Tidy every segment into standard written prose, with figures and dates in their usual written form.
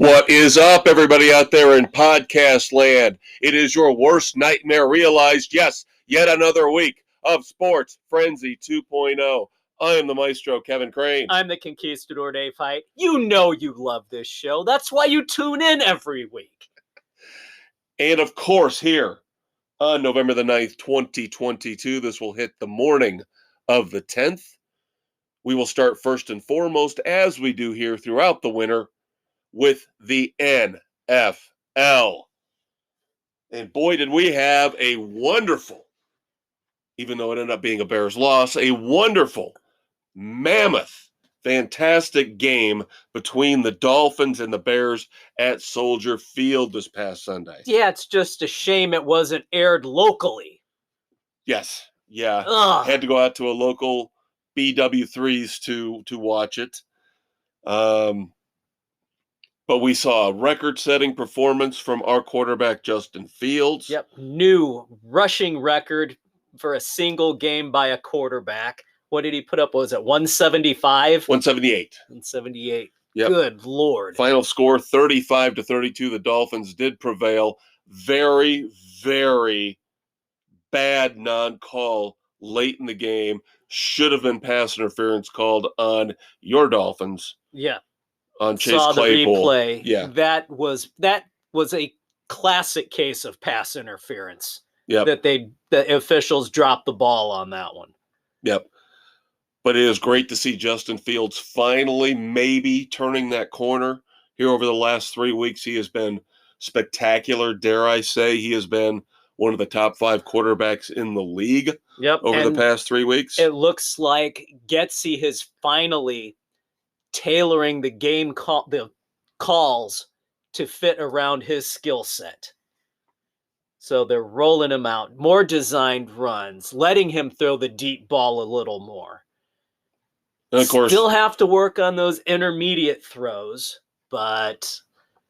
What is up, everybody out there in podcast land? It is your worst nightmare realized. Yes, yet another week of Sports Frenzy 2.0. I am the maestro, Kevin Crane. I'm the Conquistador Dave Height. You know you love this show. That's why you tune in every week. And of course, here on November the 9th, 2022, this will hit the morning of the 10th. We will start first and foremost, as we do here throughout the winter, with the NFL. And boy, did we have a wonderful, even though it ended up being a Bears loss, a wonderful, mammoth, fantastic game between the Dolphins and the Bears at Soldier Field this past Sunday. Yeah, it's just a shame it wasn't aired locally. Yes, yeah. Ugh. Had to go out to a local BW3s to watch it. But we saw a record-setting performance from our quarterback, Justin Fields. Yep, new rushing record for a single game by a quarterback. What did he put up? Was it 175? 178. 178. Yep. Good Lord. Final score, 35-32. The Dolphins did prevail. Very, very bad non-call late in the game. Should have been pass interference called on your Dolphins. Yeah. On Chase Saw Claypool. The replay. Yeah. That was a classic case of pass interference. Yep. That the officials dropped the ball on that one. Yep. But it is great to see Justin Fields finally maybe turning that corner here over the last 3 weeks. He has been spectacular, dare I say. He has been one of the top 5 quarterbacks in the league over the past 3 weeks. It looks like Getsy has finally tailoring the game the calls to fit around his skill set. So they're rolling him out, more designed runs, letting him throw the deep ball a little more. And of course, still have to work on those intermediate throws, but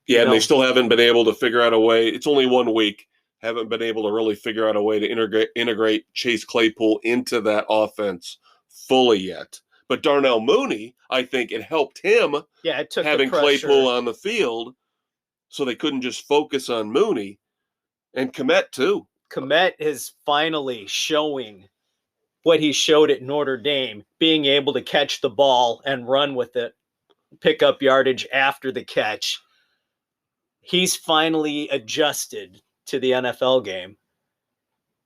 yeah, and they still haven't been able to figure out a way. It's only 1 week. Haven't been able to really figure out a way to integrate Chase Claypool into that offense fully yet. But Darnell Mooney, I think it helped him it took having Claypool on the field, so they couldn't just focus on Mooney. And Kmet, too. Kmet is finally showing what he showed at Notre Dame, being able to catch the ball and run with it, pick up yardage after the catch. He's finally adjusted to the NFL game.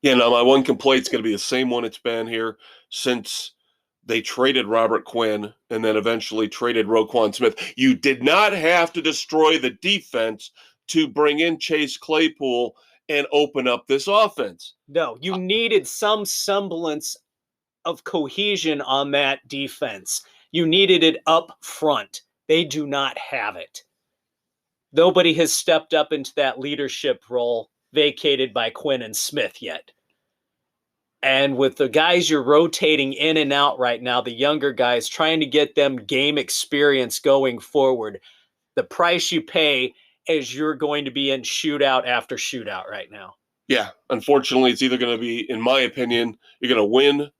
Yeah, now my one complaint's going to be the same one it's been here since they traded Robert Quinn and then eventually traded Roquan Smith. You did not have to destroy the defense to bring in Chase Claypool and open up this offense. No, you needed some semblance of cohesion on that defense. You needed it up front. They do not have it. Nobody has stepped up into that leadership role vacated by Quinn and Smith yet. And with the guys you're rotating in and out right now, the younger guys, trying to get them game experience going forward, the price you pay is you're going to be in shootout after shootout right now. Yeah, unfortunately, it's either going to be, in my opinion, you're going to win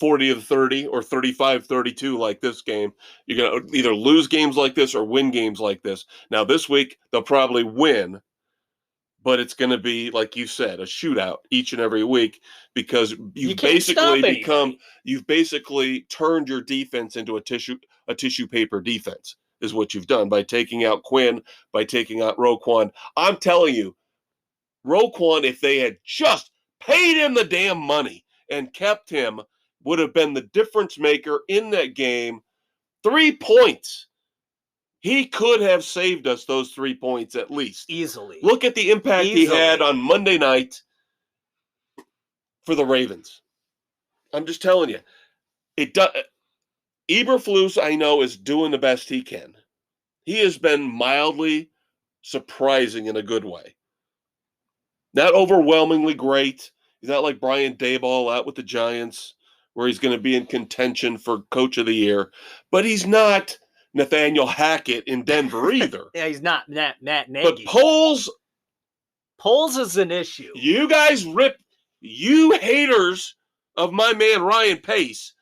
40-30 or 35-32 like this game. You're going to either lose games like this or win games like this. Now, this week, they'll probably win, but it's going to be, like you said, a shootout each and every week because you've basically turned your defense into a tissue paper defense is what you've done by taking out Quinn, by taking out Roquan. I'm telling you, Roquan, if they had just paid him the damn money and kept him, would have been the difference maker in that game. 3 points. He could have saved us those 3 points at least. Easily. Look at the impact he had on Monday night for the Ravens. I'm just telling you. Eberflus, I know, is doing the best he can. He has been mildly surprising in a good way. Not overwhelmingly great. He's not like Brian Daboll out with the Giants, where he's going to be in contention for Coach of the Year. But he's not Nathaniel Hackett in Denver either. Yeah, he's not Matt Nagy. But Poles is an issue. You guys you haters of my man Ryan Pace.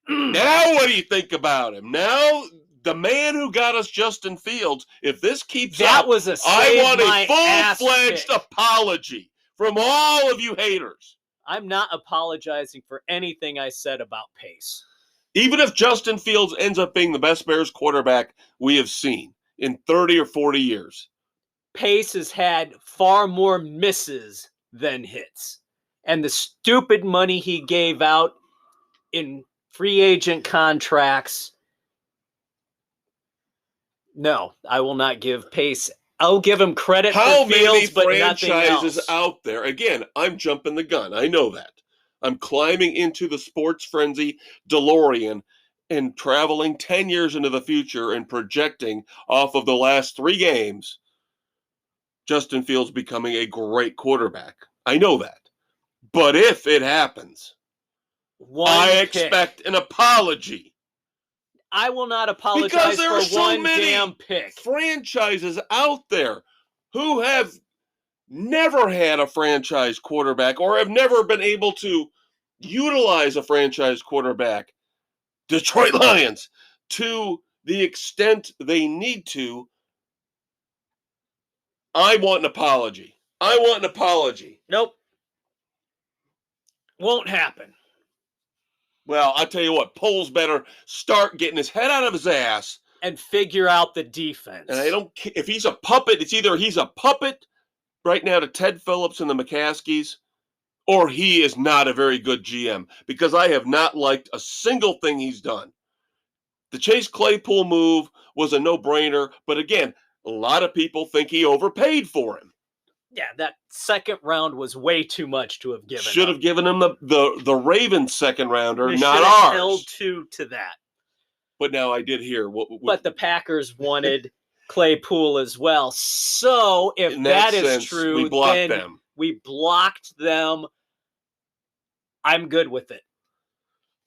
Now what do you think about him? Now the man who got us Justin Fields, if this keeps That up, was a I save want my a ass full-fledged pick. apology from all of you haters. I'm not apologizing for anything I said about Pace. Even if Justin Fields ends up being the best Bears quarterback we have seen in 30 or 40 years. Pace has had far more misses than hits. And the stupid money he gave out in free agent contracts, no, I will not give Pace. I'll give him credit How for Fields, many but nothing franchises else. out there? Again, I'm jumping the gun. I know that. I'm climbing into the sports frenzy DeLorean and traveling 10 years into the future and projecting off of the last 3 games Justin Fields becoming a great quarterback. I know that. But if it happens, I expect an apology. I will not Because apologize there for are so one many damn pick. franchises out there who have never had a franchise quarterback or have never been able to utilize a franchise quarterback, Detroit Lions, to the extent they need to. I want an apology. I want an apology. Nope. Won't happen. Well, I'll tell you what, Poles better start getting his head out of his ass and figure out the defense. And I don't care if he's a puppet. It's either he's a puppet right now to Ted Phillips and the McCaskies, or he is not a very good GM, because I have not liked a single thing he's done. The Chase Claypool move was a no-brainer, but again, a lot of people think he overpaid for him. Yeah, that second round was way too much to have given. Should have given him the Ravens second rounder, They not should have ours. held to that. But now I did hear but the Packers wanted Claypool as well. So if that is true, we blocked then them. We blocked them. I'm good with it.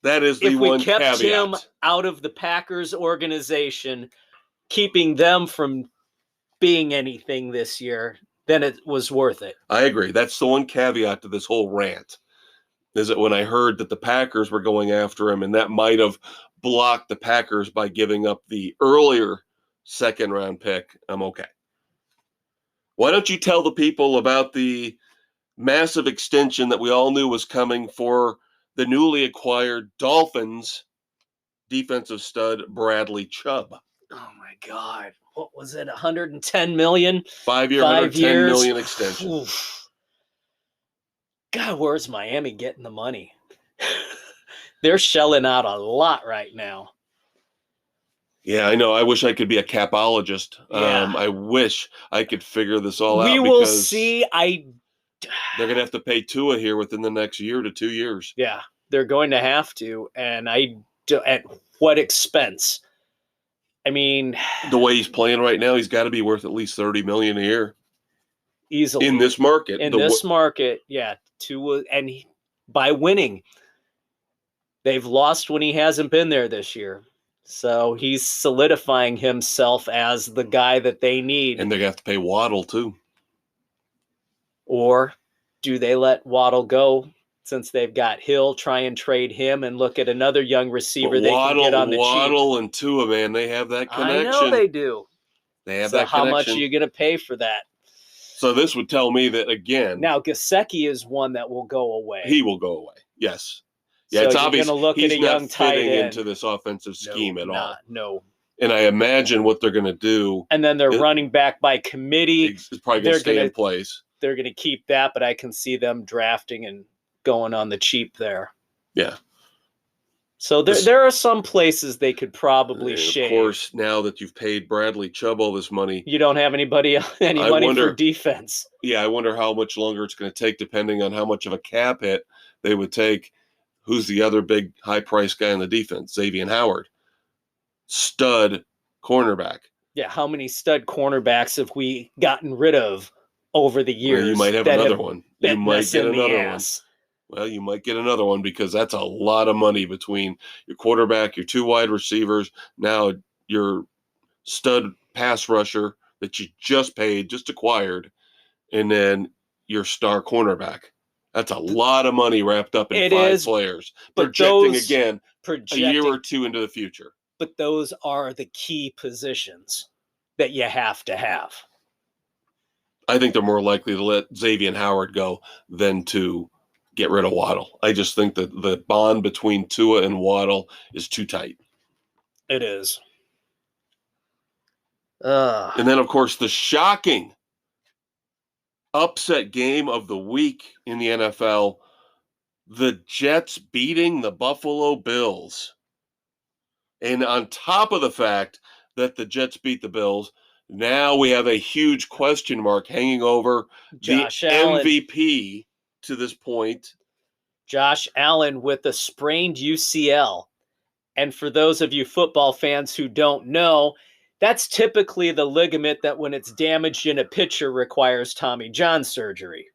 That is the one caveat. If we kept him out of the Packers organization, keeping them from being anything this year, then it was worth it. I agree. That's the one caveat to this whole rant, is that when I heard that the Packers were going after him, and that might have blocked the Packers by giving up the earlier second-round pick, I'm okay. Why don't you tell the people about the massive extension that we all knew was coming for the newly acquired Dolphins defensive stud Bradley Chubb? Oh, my God. What was it, 110 million? 5-year, 110 million extension. Oof. God, where's Miami getting the money? They're shelling out a lot right now. Yeah, I know. I wish I could be a capologist. Yeah. I wish I could figure this all out. We will see. They're going to have to pay Tua here within the next year to 2 years. Yeah, they're going to have to. And at what expense? I mean, the way he's playing right now, he's got to be worth at least $30 million a year. Easily. In this market. Yeah. By winning. They've lost when he hasn't been there this year. So he's solidifying himself as the guy that they need. And they have to pay Waddle too. Or do they let Waddle go since they've got Hill, try and trade him and look at another young receiver they can get on the cheap? Waddle and Tua, man, they have that connection. I know they do. They have that connection. How much are you going to pay for that? So this would tell me that, again. Now, Gesicki is one that will go away. He will go away, yes. Yeah, so it's obvious he's not fitting into this offensive scheme at all. No. And I imagine what they're going to do. And then they're running back by committee. It's probably going to stay in place. They're going to keep that, but I can see them drafting and going on the cheap there. Yeah. So there are some places they could probably shave. Of course, now that you've paid Bradley Chubb all this money, you don't have any money for defense. Yeah, I wonder how much longer it's going to take, depending on how much of a cap hit they would take. Who's the other big high-priced guy on the defense? Xavier Howard. Stud cornerback. Yeah, how many stud cornerbacks have we gotten rid of over the years? Well, you might have another one. You might get another one. Well, you might get another one, because that's a lot of money between your quarterback, your 2 wide receivers, now your stud pass rusher that you just paid, just acquired, and then your star cornerback. That's a lot of money wrapped up in 5 players. Projecting a year or 2 into the future. but those are the key positions that you have to have. I think they're more likely to let Xavier Howard go than to get rid of Waddle. I just think that the bond between Tua and Waddle is too tight. It is. And then, of course, the shocking upset game of the week in the NFL, the Jets beating the Buffalo Bills. And on top of the fact that the Jets beat the Bills, now we have a huge question mark hanging over Josh the Allen. MVP to this point. Josh Allen with a sprained UCL. And for those of you football fans who don't know, that's typically the ligament that when it's damaged in a pitcher requires Tommy John surgery.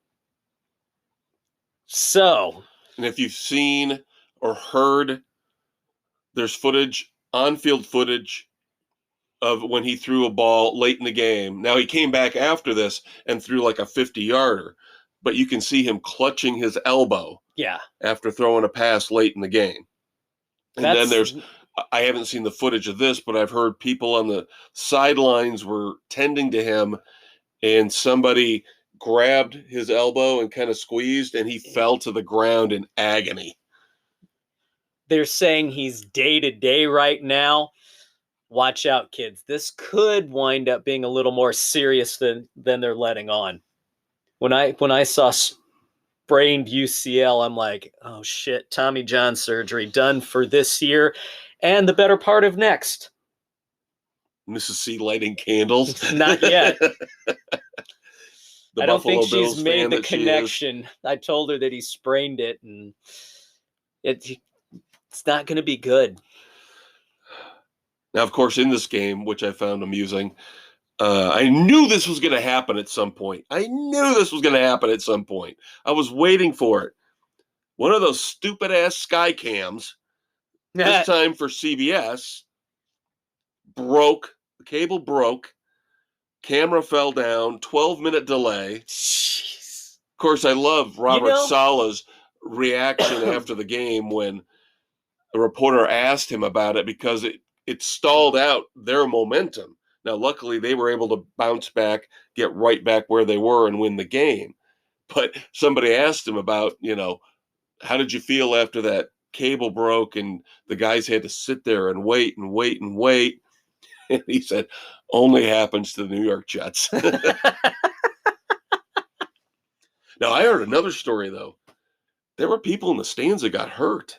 So. And if you've seen or heard, there's footage, on-field footage of when he threw a ball late in the game. Now, he came back after this and threw like a 50-yarder, but you can see him clutching his elbow after throwing a pass late in the game. And then there's, I haven't seen the footage of this, but I've heard people on the sidelines were tending to him, and somebody grabbed his elbow and kind of squeezed, and he fell to the ground in agony. They're saying he's day-to-day right now. Watch out, kids. This could wind up being a little more serious than they're letting on. When I saw sprained UCL, I'm like, oh shit, Tommy John surgery done for this year and the better part of next. Mrs. C lighting candles. Not yet. I don't think she's made the connection. I told her that he sprained it, and it's not going to be good. Now, of course, in this game, which I found amusing, I knew this was going to happen at some point. I was waiting for it. One of those stupid-ass sky cams, this time for CBS, broke. The cable broke. Camera fell down. 12-minute delay. Jeez. Of course, I love Robert Sala's reaction after the game when the reporter asked him about it, because it stalled out their momentum. Now, luckily, they were able to bounce back, get right back where they were, and win the game. But somebody asked him about, how did you feel after that cable broke and the guys had to sit there and wait and wait and wait? And he said, only happens to the New York Jets. Now, I heard another story, though. There were people in the stands that got hurt.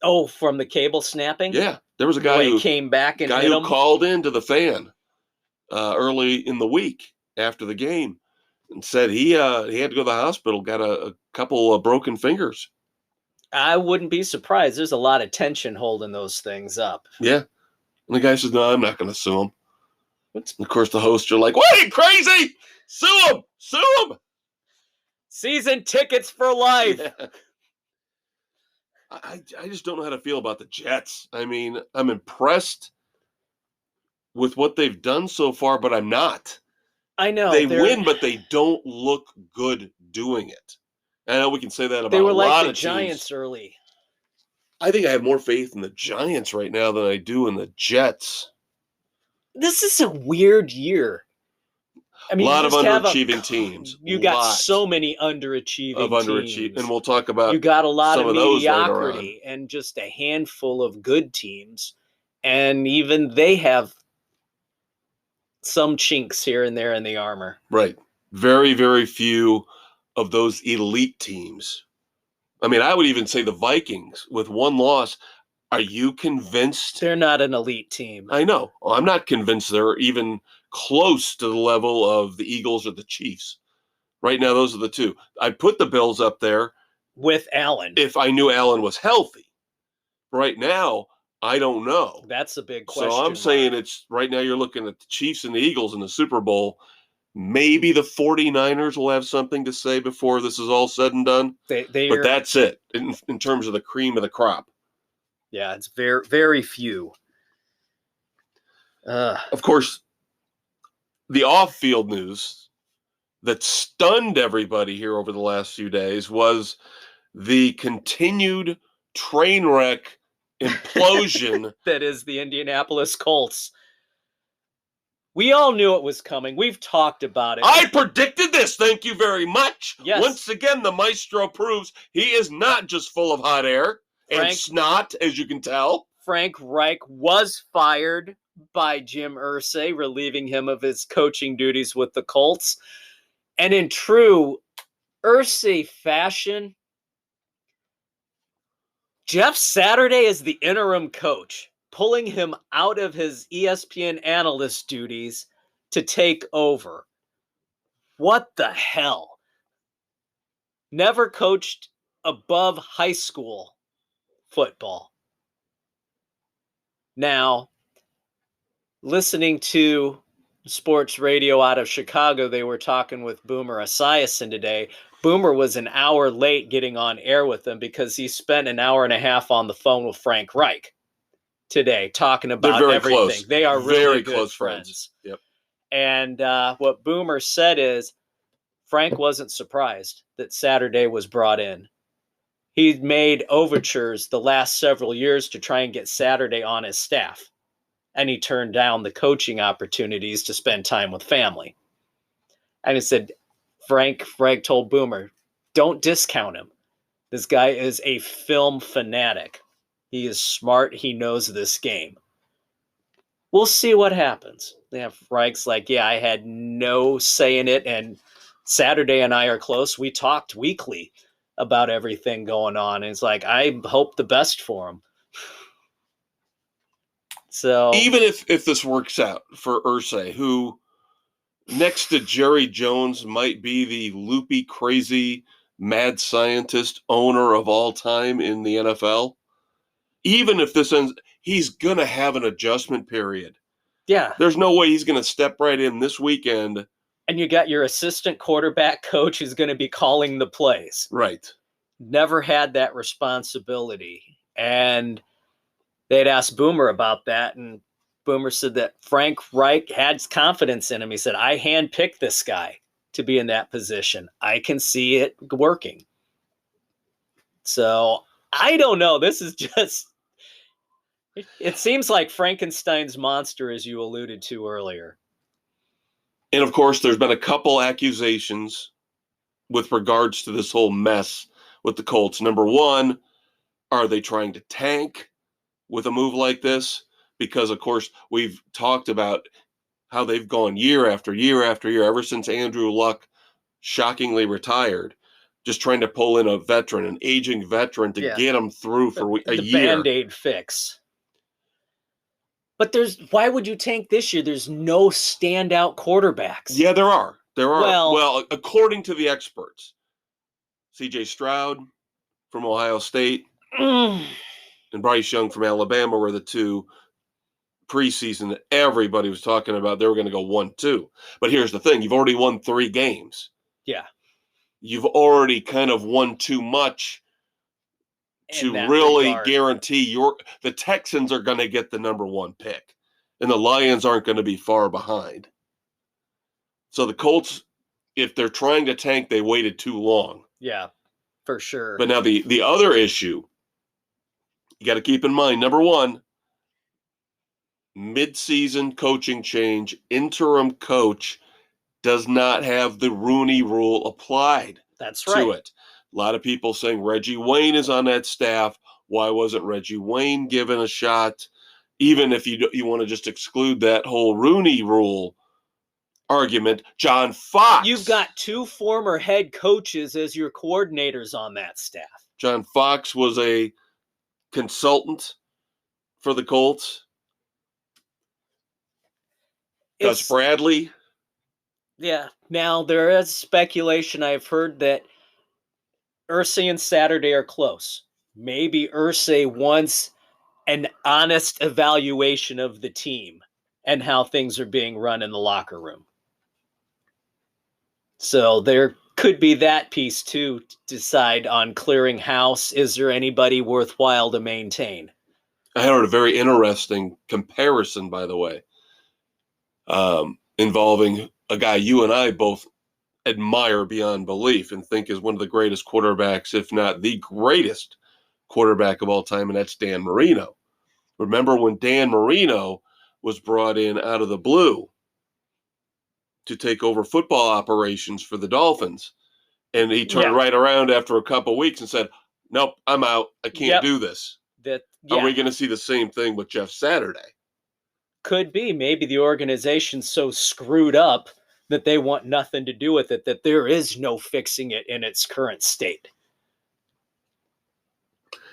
Oh, from the cable snapping? Yeah. There was a guy who came back and hit him. Called into the fan early in the week after the game and said he had to go to the hospital, got a couple of broken fingers. I wouldn't be surprised. There's a lot of tension holding those things up. Yeah. And the guy says, no, I'm not going to sue him. And of course, the hosts are like, what, are you crazy? Sue him! Sue him! Season tickets for life. Yeah. I just don't know how to feel about the Jets. I mean, I'm impressed with what they've done so far, but I'm not. I know. They win, but they don't look good doing it. I know we can say that about a lot of teams. They were like the Giants early. I think I have more faith in the Giants right now than I do in the Jets. This is a weird year. I mean, a lot of underachieving teams. You got so many underachieving teams. And we'll talk about you got a lot of mediocrity and just a handful of good teams. And even they have some chinks here and there in the armor. Right. Very, very few of those elite teams. I mean, I would even say the Vikings with one loss. Are you convinced? They're not an elite team. I know. I'm not convinced they're even close to the level of the Eagles or the Chiefs. Right now, those are the two. I'd put the Bills up there. With Allen. If I knew Allen was healthy. Right now, I don't know. That's a big question. So I'm saying it's right now you're looking at the Chiefs and the Eagles in the Super Bowl. Maybe the 49ers will have something to say before this is all said and done. But that's it in terms of the cream of the crop. Yeah, it's very, very few. Of course, the off-field news that stunned everybody here over the last few days was the continued train wreck implosion that is the Indianapolis Colts. We all knew it was coming. We've talked about it. I predicted this. Thank you very much. Yes. Once again, the maestro proves he is not just full of hot air and snot, as you can tell. Frank Reich was fired by Jim Irsay, relieving him of his coaching duties with the Colts. And in true Irsay fashion, Jeff Saturday is the interim coach, pulling him out of his ESPN analyst duties to take over. What the hell? Never coached above high school football. Now, listening to sports radio out of Chicago, they were talking with Boomer Esiason today. Boomer was an hour late getting on air with them because he spent an hour and a half on the phone with Frank Reich today talking about everything. Close. They are very really close good friends. Yep. And what Boomer said is Frank wasn't surprised that Saturday was brought in. He'd made overtures the last several years to try and get Saturday on his staff. And he turned down the coaching opportunities to spend time with family. And he said, Frank told Boomer, don't discount him. This guy is a film fanatic. He is smart. He knows this game. We'll see what happens. Yeah, Frank's like, yeah, I had no say in it. And Saturday and I are close. We talked weekly about everything going on. And it's like, I hope the best for him. So even if this works out for Irsay, who next to Jerry Jones might be the loopy, crazy, mad scientist owner of all time in the NFL, even if this ends, he's going to have an adjustment period. Yeah. There's no way he's going to step right in this weekend. And you got your assistant quarterback coach who's going to be calling the plays. Right. Never had that responsibility. And they'd asked Boomer about that, and Boomer said that Frank Reich had confidence in him. He said, I handpicked this guy to be in that position. I can see it working. So I don't know. This is just, it seems like Frankenstein's monster, as you alluded to earlier. And of course, there's been a couple accusations with regards to this whole mess with the Colts. Number one, are they trying to tank with a move like this? Because, of course, we've talked about how they've gone year after year after year, ever since Andrew Luck shockingly retired, just trying to pull in a veteran, an aging veteran, to get them through for a year. The Band-Aid fix. But why would you tank this year? There's no standout quarterbacks. Yeah, there are. Well, according to the experts, C.J. Stroud from Ohio State and Bryce Young from Alabama were the two preseason that everybody was talking about. They were going to go 1-2. But here's the thing. You've already won 3 games. Yeah. You've already kind of won too much to really guarantee the Texans are going to get the number 1 pick, and the Lions aren't going to be far behind. So the Colts, if they're trying to tank, they waited too long. Yeah, for sure. But now the other issue you got to keep in mind, number 1, mid-season coaching change, interim coach does not have the Rooney Rule applied. That's right. To it. A lot of people saying Reggie Wayne is on that staff. Why wasn't Reggie Wayne given a shot? Even if you want to just exclude that whole Rooney Rule argument, John Fox. You've got 2 former head coaches as your coordinators on that staff. John Fox was a consultant for the Colts. Gus Bradley. Yeah. Now, there is speculation I've heard that Irsay and Saturday are close. Maybe Irsay wants an honest evaluation of the team and how things are being run in the locker room. So there could be that piece too, to decide on clearing house. Is there anybody worthwhile to maintain? I heard a very interesting comparison, by the way, involving a guy you and I both admire beyond belief and think is one of the greatest quarterbacks, if not the greatest quarterback of all time, and that's Dan Marino. Remember when Dan Marino was brought in out of the blue to take over football operations for the Dolphins, and he turned right around after a couple of weeks and said, "Nope, I'm out. I can't do this." Are we going to see the same thing with Jeff Saturday? Could be. Maybe the organization's so screwed up that they want nothing to do with it, that there is no fixing it in its current state.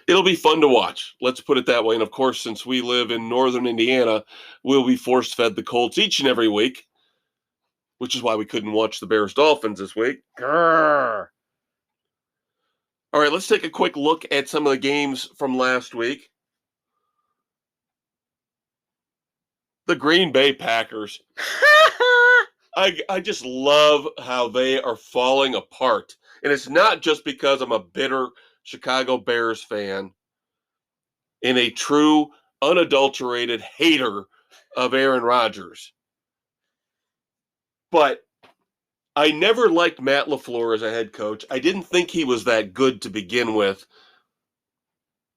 It'll be fun to watch. Let's put it that way. And of course, since we live in northern Indiana, we'll be force-fed the Colts each and every week, which is why we couldn't watch the Bears-Dolphins this week. Grrr. All right, let's take a quick look at some of the games from last week. The Green Bay Packers. I just love how they are falling apart. And it's not just because I'm a bitter Chicago Bears fan and a true, unadulterated hater of Aaron Rodgers. But I never liked Matt LaFleur as a head coach. I didn't think he was that good to begin with.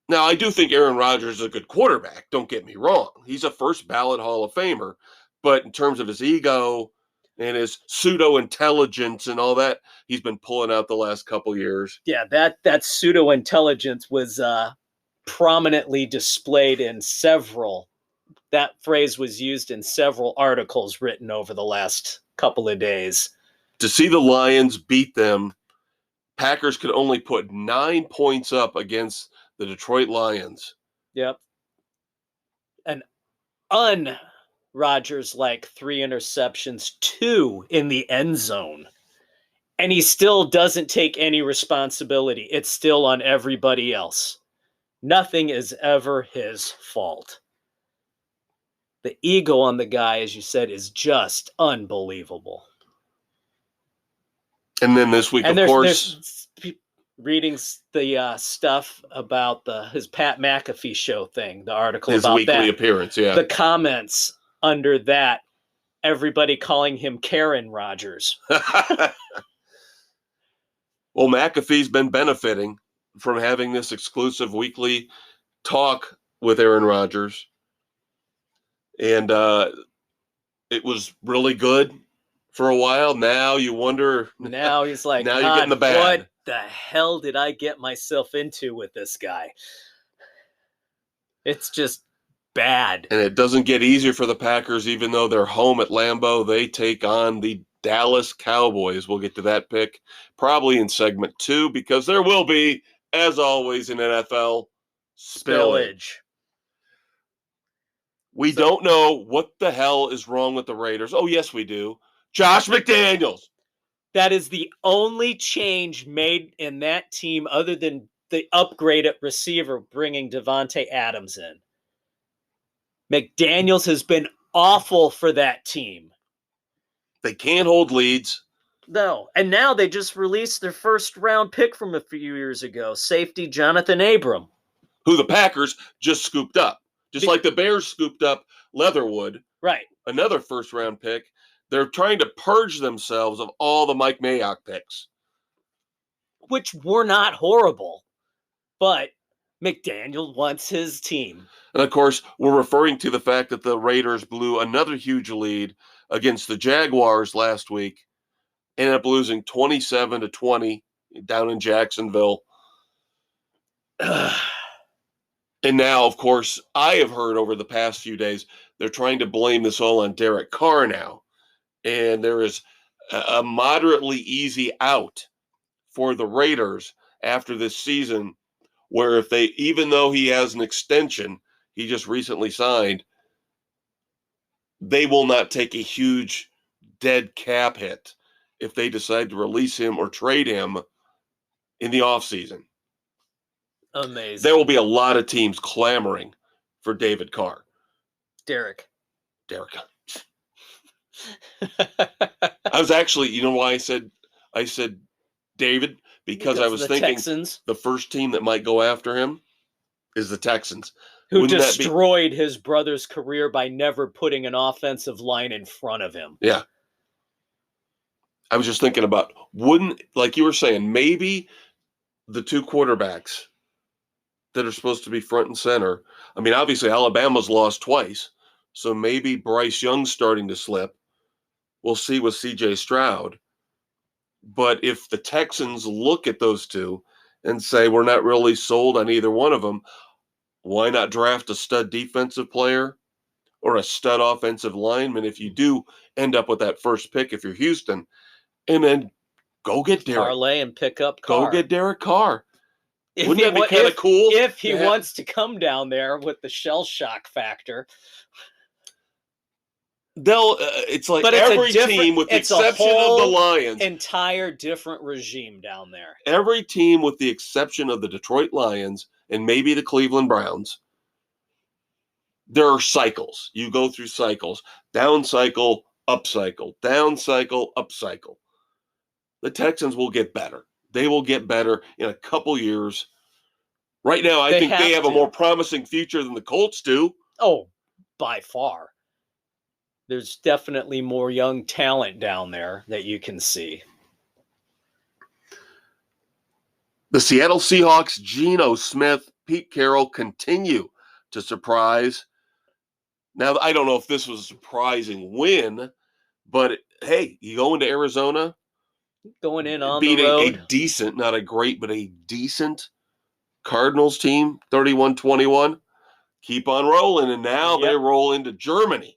Now, I do think Aaron Rodgers is a good quarterback. Don't get me wrong. He's a first ballot Hall of Famer. But in terms of his ego and his pseudo-intelligence and all that, he's been pulling out the last couple years. Yeah, that pseudo-intelligence was prominently displayed in several. That phrase was used in several articles written over the last couple of days. To see the Lions beat them, Packers could only put 9 points up against the Detroit Lions. Yep. An un-Rodgers-like 3 interceptions, 2 in the end zone. And he still doesn't take any responsibility. It's still on everybody else. Nothing is ever his fault. The ego on the guy, as you said, is just unbelievable. And then this week, of course, reading the stuff about his Pat McAfee show thing, the article his about weekly that. appearance, yeah. The comments under that, everybody calling him Karen Rodgers. Well, McAfee's been benefiting from having this exclusive weekly talk with Aaron Rodgers. And it was really good for a while. Now you wonder. Now he's like, now you're getting the bad. What the hell did I get myself into with this guy? It's just bad. And it doesn't get easier for the Packers, even though they're home at Lambeau. They take on the Dallas Cowboys. We'll get to that pick probably in segment 2 because there will be, as always in NFL, spillage. We don't know what the hell is wrong with the Raiders. Oh, yes, we do. Josh McDaniels. That is the only change made in that team other than the upgrade at receiver, bringing Devontae Adams in. McDaniels has been awful for that team. They can't hold leads. No. And now they just released their first-round pick from a few years ago, safety Jonathan Abram. Who the Packers just scooped up. Just like the Bears scooped up Leatherwood. Right. Another first-round pick. They're trying to purge themselves of all the Mike Mayock picks. Which were not horrible. But McDaniel wants his team. And, of course, we're referring to the fact that the Raiders blew another huge lead against the Jaguars last week. Ended up losing 27-20 down in Jacksonville. And now, of course, I have heard over the past few days, they're trying to blame this all on Derek Carr now. And there is a moderately easy out for the Raiders after this season, where if they, even though he has an extension, he just recently signed, they will not take a huge dead cap hit if they decide to release him or trade him in the offseason. Amazing. There will be a lot of teams clamoring for David Carr. Derek. I was actually, you know why I said David? Because I was thinking Texans. The first team that might go after him is the Texans. Who destroyed his brother's career by never putting an offensive line in front of him. Yeah. I was just thinking about, like you were saying, maybe the two quarterbacks that are supposed to be front and center. I mean, obviously Alabama's lost twice, so maybe Bryce Young's starting to slip. We'll see with CJ Stroud. But if the Texans look at those two and say we're not really sold on either one of them, why not draft a stud defensive player or a stud offensive lineman if you do end up with that first pick if you're Houston, and then go get Derek. Parlay and pick up Carr. Go get Derek Carr. Wouldn't that be kind of cool? If he wants to come down there with the shell shock factor. It's like every team, with the exception of the Lions, entire different regime down there. Every team, with the exception of the Detroit Lions and maybe the Cleveland Browns, there are cycles. You go through cycles: down cycle, up cycle, down cycle, up cycle. The Texans will get better. They will get better in a couple years. Right now, I think they have a more promising future than the Colts do. Oh, by far. There's definitely more young talent down there that you can see. The Seattle Seahawks, Geno Smith, Pete Carroll continue to surprise. Now, I don't know if this was a surprising win, but hey, you go into Arizona, going in on the road, beating a decent, not a great, but a decent Cardinals team, 31-21. Keep on rolling, and now they roll into Germany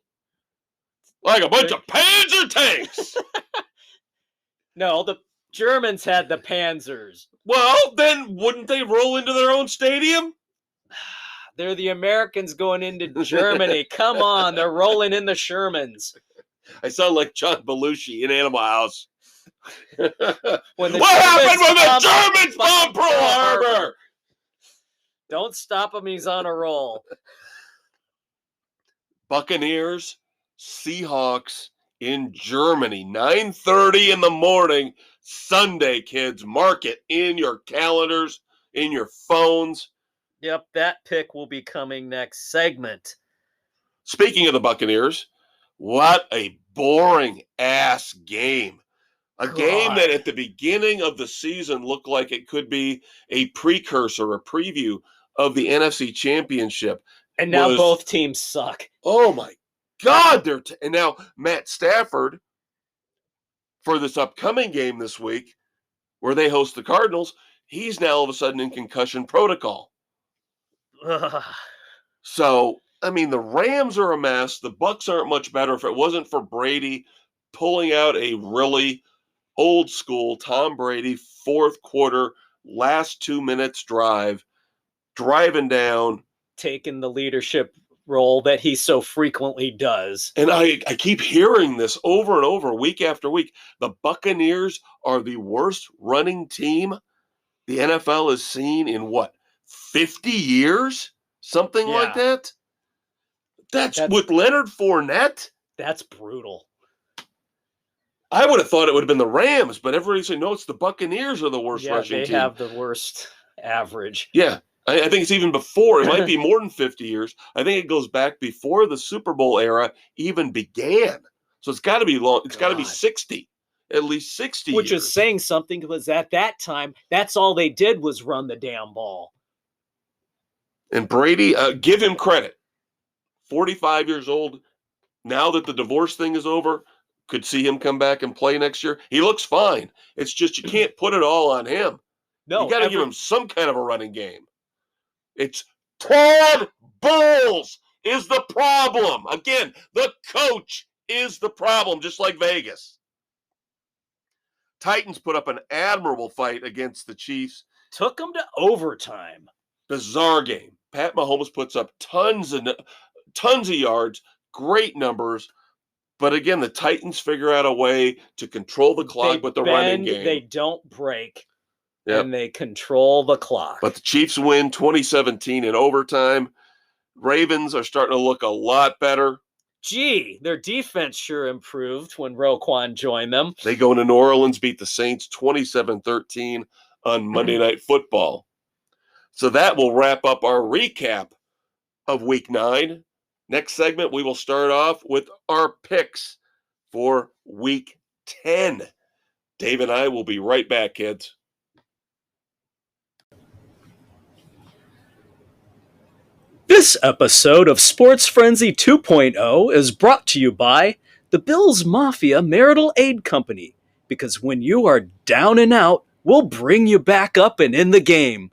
like a bunch of Panzer tanks. No, the Germans had the Panzers. Well, then wouldn't they roll into their own stadium? They're the Americans going into Germany. Come on, they're rolling in the Shermans. I sound like John Belushi in Animal House. What happened when the Germans bombed Pearl Harbor? Don't stop him, he's on a roll. Buccaneers, Seahawks in Germany, 9:30 in the morning, Sunday, kids. Mark it in your calendars, in your phones. Yep, that pick will be coming next segment. Speaking of the Buccaneers, what a boring-ass game. A game that at the beginning of the season looked like it could be a precursor, a preview of the NFC Championship. And now both teams suck. Oh, my God. And now Matt Stafford, for this upcoming game this week, where they host the Cardinals, he's now all of a sudden in concussion protocol. So, I mean, the Rams are a mess. The Bucs aren't much better. If it wasn't for Brady pulling out a really old school Tom Brady fourth quarter, last 2 minutes drive, driving down, taking the leadership role that he so frequently does. And I keep hearing this over and over, week after week. The Buccaneers are the worst running team the NFL has seen in 50 years? Something like that? That's with Leonard Fournette? That's brutal. I would have thought it would have been the Rams, but everybody's saying, no, it's the Buccaneers are the worst rushing team. They have the worst average. Yeah. I think it's even before. It might be more than 50 years. I think it goes back before the Super Bowl era even began. So it's got to be long. It's got to be 60, at least 60 Which years. is saying something, because at that time, that's all they did was run the damn ball. And Brady, give him credit. 45 years old. Now that the divorce thing is over, could see him come back and play next year. He looks fine. It's just you can't put it all on him. No, you got to give him some kind of a running game. It's Todd Bowles is the problem. Again, the coach is the problem, just like Vegas. Titans put up an admirable fight against the Chiefs. Took them to overtime. Bizarre game. Pat Mahomes puts up tons of yards, great numbers. But again, the Titans figure out a way to control the clock with the running game. They don't break. Yep. And they control the clock. But the Chiefs win 2017 in overtime. Ravens are starting to look a lot better. Gee, their defense sure improved when Roquan joined them. They go into New Orleans, beat the Saints 27-13 on Monday Night Football. So that will wrap up our recap of Week 9. Next segment, we will start off with our picks for Week 10. Dave and I will be right back, kids. This episode of Sports Frenzy 2.0 is brought to you by the Bills Mafia Marital Aid Company, because when you are down and out, we'll bring you back up and in the game.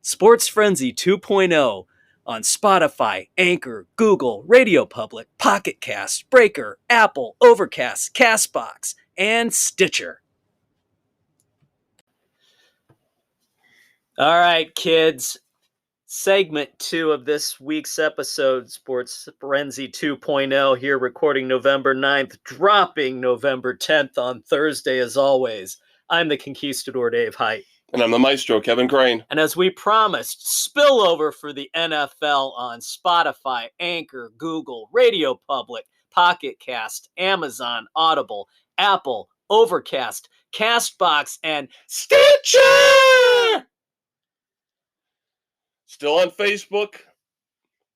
Sports Frenzy 2.0 on Spotify, Anchor, Google, Radio Public, Pocket Cast, Breaker, Apple, Overcast, Castbox, and Stitcher. All right, kids. Segment 2 of this week's episode, Sports Frenzy 2.0, here recording November 9th, dropping November 10th on Thursday as always. I'm the Conquistador Dave Height. And I'm the maestro, Kevin Crane. And as we promised, spillover for the NFL on Spotify, Anchor, Google, Radio Public, Pocket Cast, Amazon, Audible, Apple, Overcast, Castbox, and Stitcher! Still on Facebook.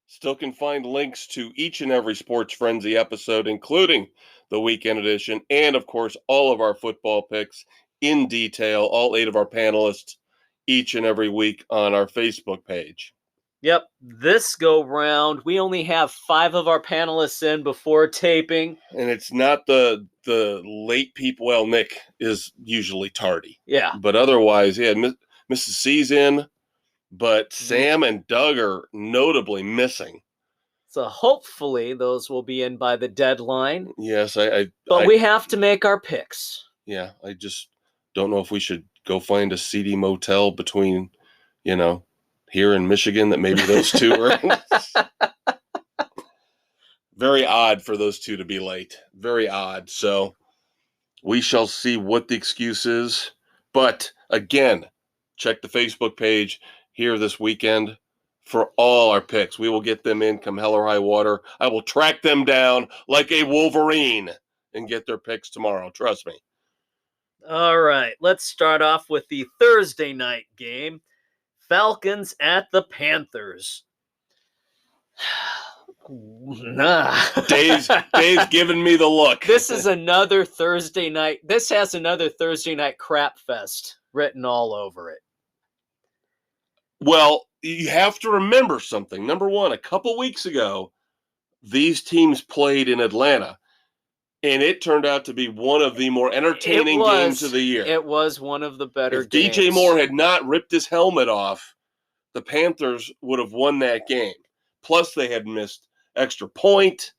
Still can find links to each and every Sports Frenzy episode, including the weekend edition, and of course, all of our football picks in detail, all 8 of our panelists each and every week on our Facebook page. Yep, this go round, we only have 5 of our panelists in before taping. And it's not the late people. Well, Nick is usually tardy. Yeah. But otherwise, yeah, Mrs. C's in. But Sam and Doug are notably missing. So hopefully those will be in by the deadline. Yes, But we have to make our picks. Yeah, I just don't know if we should go find a seedy motel between, here in Michigan that maybe those two are in. Very odd for those two to be late. Very odd. So we shall see what the excuse is. But again, check the Facebook page here this weekend for all our picks. We will get them in come hell or high water. I will track them down like a Wolverine and get their picks tomorrow. Trust me. All right, let's start off with the Thursday night game. Falcons at the Panthers. Dave's giving me the look. This has another Thursday night crap fest written all over it. Well, you have to remember something. Number one, a couple weeks ago, these teams played in Atlanta, and it turned out to be one of the more entertaining games of the year. It was one of the better games. If DJ Moore had not ripped his helmet off, the Panthers would have won that game. Plus, they had missed extra point.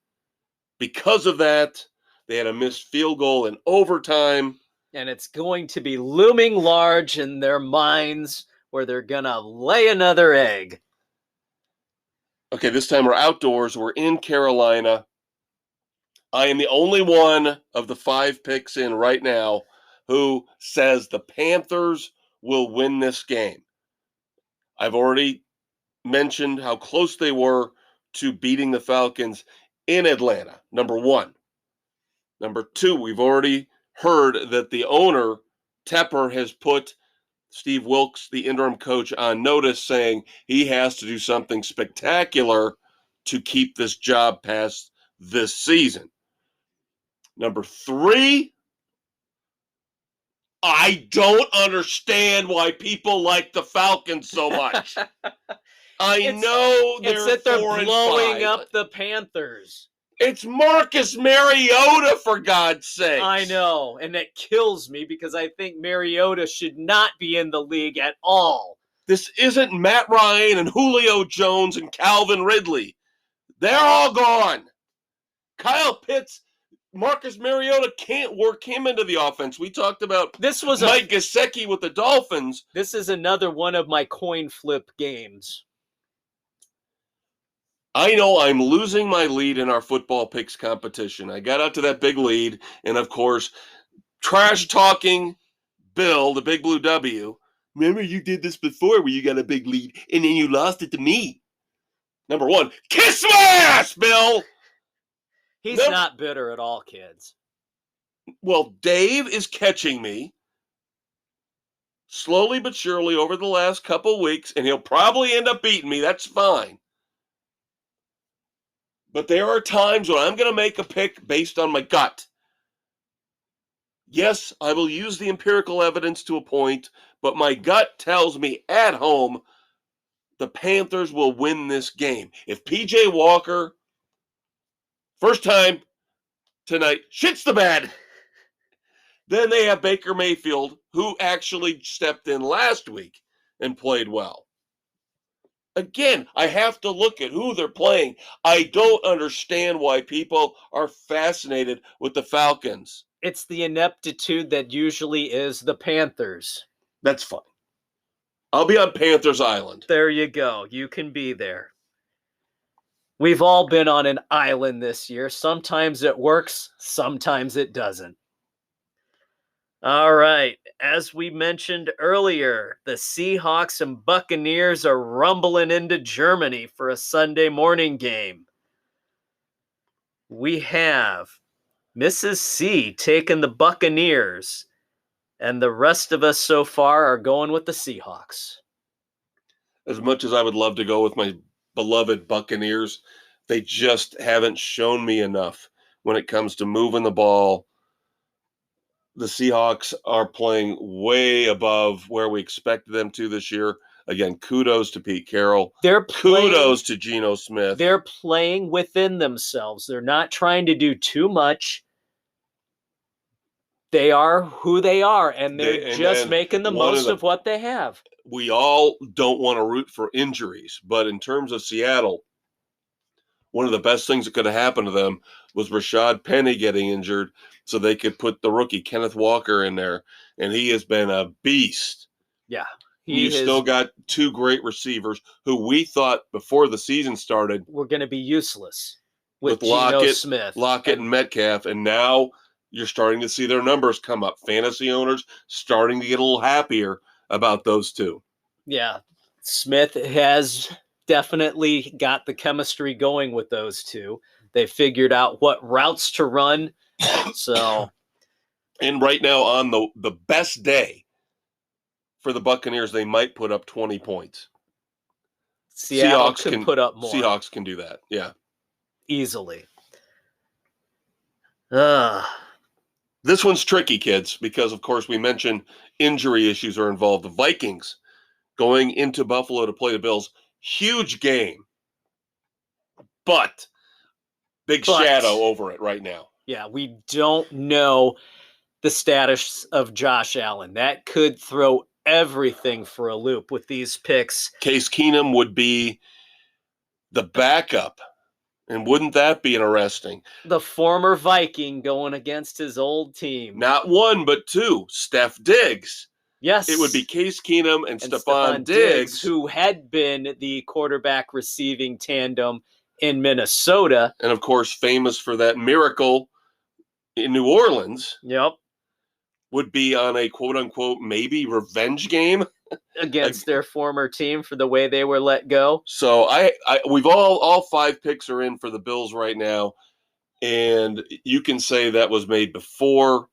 Because of that, they had a missed field goal in overtime. And it's going to be looming large in their minds where they're going to lay another egg. Okay, this time we're outdoors. We're in Carolina. I am the only one of the 5 picks in right now who says the Panthers will win this game. I've already mentioned how close they were to beating the Falcons in Atlanta, number 1. Number 2, we've already heard that the owner, Tepper, has put Steve Wilkes, the interim coach, on notice, saying he has to do something spectacular to keep this job past this season. Number 3, I don't understand why people like the Falcons so much. I know it's that they're blowing up the Panthers. It's Marcus Mariota, for God's sake. I know, and it kills me because I think Mariota should not be in the league at all. This isn't Matt Ryan and Julio Jones and Calvin Ridley. They're all gone. Kyle Pitts, Marcus Mariota can't work him into the offense. We talked about Mike Gesicki with the Dolphins. This is another one of my coin flip games. I know I'm losing my lead in our football picks competition. I got out to that big lead, and of course, trash talking Bill, the Big Blue W. Remember you did this before where you got a big lead, and then you lost it to me. Number 1, kiss my ass, Bill! He's not bitter at all, kids. Well, Dave is catching me slowly but surely over the last couple weeks, and he'll probably end up beating me. That's fine. But there are times when I'm going to make a pick based on my gut. Yes, I will use the empirical evidence to a point, but my gut tells me at home the Panthers will win this game. If P.J. Walker, first time tonight, shits the bed, then they have Baker Mayfield, who actually stepped in last week and played well. Again, I have to look at who they're playing. I don't understand why people are fascinated with the Falcons. It's the ineptitude that usually is the Panthers. That's fine. I'll be on Panthers Island. There you go. You can be there. We've all been on an island this year. Sometimes it works, sometimes it doesn't. All right. As we mentioned earlier, the Seahawks and Buccaneers are rumbling into Germany for a Sunday morning game. We have Mrs. C taking the Buccaneers, and the rest of us so far are going with the Seahawks. As much as I would love to go with my beloved Buccaneers, they just haven't shown me enough when it comes to moving the ball. The Seahawks are playing way above where we expected them to this year. Again, kudos to Pete Carroll. Kudos to Geno Smith. They're playing within themselves. They're not trying to do too much. They are who they are, and they're just making the most of what they have. We all don't want to root for injuries, but in terms of Seattle, one of the best things that could have happened to them was Rashad Penny getting injured so they could put the rookie Kenneth Walker in there, and he has been a beast. Yeah. You still got two great receivers who we thought before the season started were going to be useless with Geno Smith. Lockett and Metcalf, and now you're starting to see their numbers come up. Fantasy owners starting to get a little happier about those two. Yeah. Smith has definitely got the chemistry going with those two. They figured out what routes to run. So, and right now on the best day for the Buccaneers, they might put up 20 points. Seattle can put up more. Seahawks can do that. Yeah. Easily. This one's tricky, kids, because, of course, we mentioned injury issues are involved. The Vikings going into Buffalo to play the Bills. Huge game. But big shadow over it right now. Yeah, we don't know the status of Josh Allen. That could throw everything for a loop with these picks. Case Keenum would be the backup. And wouldn't that be interesting? The former Viking going against his old team. Not one, but two. Steph Diggs. Yes. It would be Case Keenum and Stephon Diggs, who had been the quarterback receiving tandem in Minnesota. And, of course, famous for that miracle in New Orleans. Yep. Would be on a quote-unquote maybe revenge game. Against their former team for the way they were let go. So we've all five picks are in for the Bills right now, and you can say that was made before.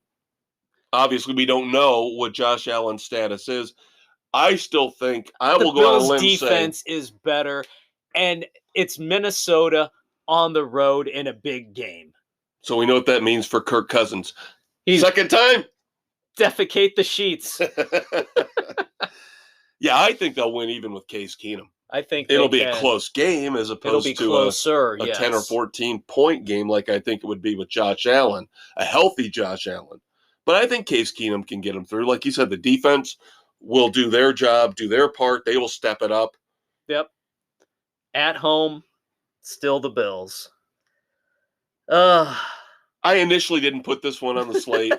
Obviously, we don't know what Josh Allen's status is. I still think I will go on a limb saying the Bills' defense is better, and it's Minnesota on the road in a big game. So we know what that means for Kirk Cousins. Second time? Defecate the sheets. Yeah, I think they'll win even with Case Keenum. I think it'll be a close game as opposed to a 10 or 14 point game like I think it would be with Josh Allen, a healthy Josh Allen. But I think Case Keenum can get him through. Like you said, the defense will do their job, do their part. They will step it up. Yep. At home, still the Bills. I initially didn't put this one on the slate,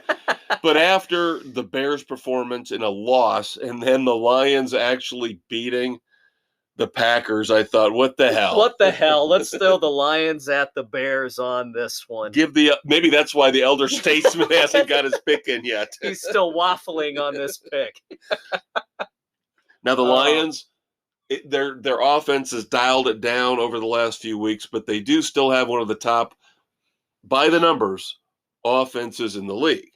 but after the Bears' performance in a loss and then the Lions actually beating the Packers, I thought, what the hell? What the hell? Let's throw the Lions at the Bears on this one. Maybe that's why the elder statesman hasn't got his pick in yet. He's still waffling on this pick. Now the Lions, their offense has dialed it down over the last few weeks, but they do still have one of the top, by the numbers, offenses in the league.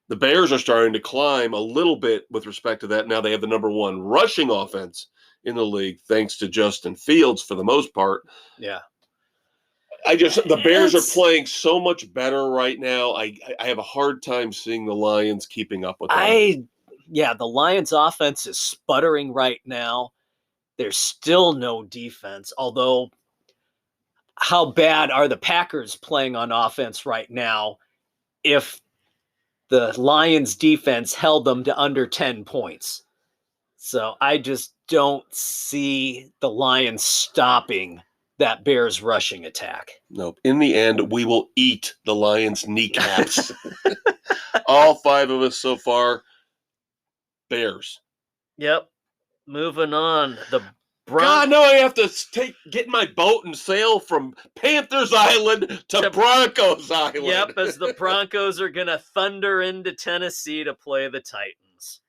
The Bears are starting to climb a little bit with respect to that. Now they have the number one rushing offense in the league, thanks to Justin Fields for the most part. Yeah. The Bears are playing so much better right now. I have a hard time seeing the Lions keeping up with them. The Lions offense is sputtering right now. There's still no defense, although how bad are the Packers playing on offense right now if the Lions defense held them to under 10 points? So I just don't see the Lions stopping that Bears rushing attack. Nope. In the end, we will eat the Lions' kneecaps. All 5 of us so far, Bears. Yep. Moving on. The God, now I have to get in my boat and sail from Panthers Island to Broncos Island. Yep, as the Broncos are going to thunder into Tennessee to play the Titans.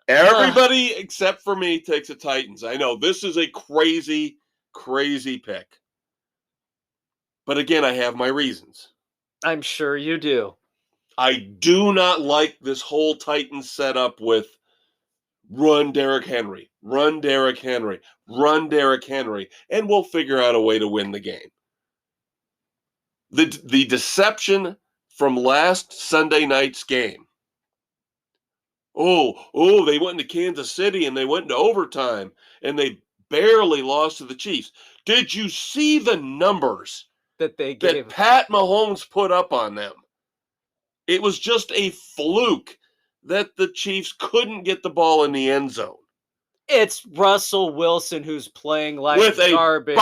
Everybody except for me takes the Titans. I know this is a crazy, crazy pick. But again, I have my reasons. I'm sure you do. I do not like this whole Titans setup with run Derrick Henry, run Derrick Henry, run Derrick Henry, and we'll figure out a way to win the game. The deception from last Sunday night's game. Oh, they went into Kansas City and they went into overtime and they barely lost to the Chiefs. Did you see the numbers that Pat Mahomes put up on them? It was just a fluke that the Chiefs couldn't get the ball in the end zone. It's Russell Wilson who's playing like with garbage.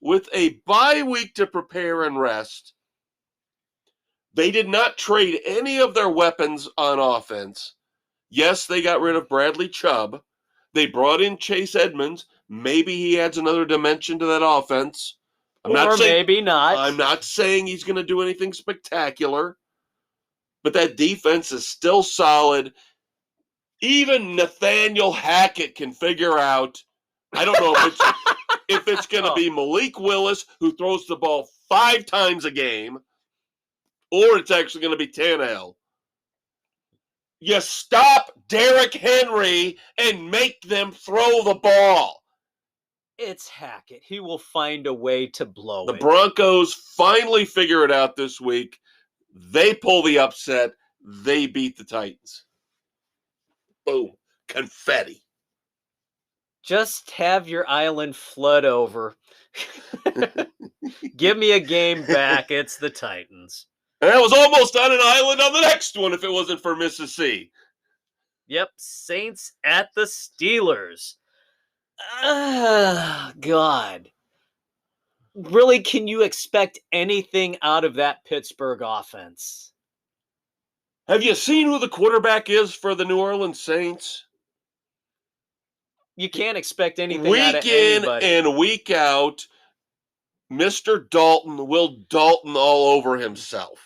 With a bye week to prepare and rest. They did not trade any of their weapons on offense. Yes, they got rid of Bradley Chubb. They brought in Chase Edmonds. Maybe he adds another dimension to that offense. Maybe not. I'm not saying he's going to do anything spectacular. But that defense is still solid. Even Nathaniel Hackett can figure out, I don't know if it's going to be Malik Willis, who throws the ball 5 times a game, or it's actually going to be Tannehill. You stop Derrick Henry and make them throw the ball. It's Hackett. He will find a way to blow it. The it. Broncos finally figure it out this week. They pull the upset. They beat the Titans. Boom. Confetti. Just have your island flood over. Give me a game back. It's the Titans. And I was almost on an island on the next one if it wasn't for Mississippi. Yep. Saints at the Steelers. God. Really, can you expect anything out of that Pittsburgh offense? Have you seen who the quarterback is for the New Orleans Saints? You can't expect anything week out of anybody. in and week out, Mr. Dalton will Dalton all over himself.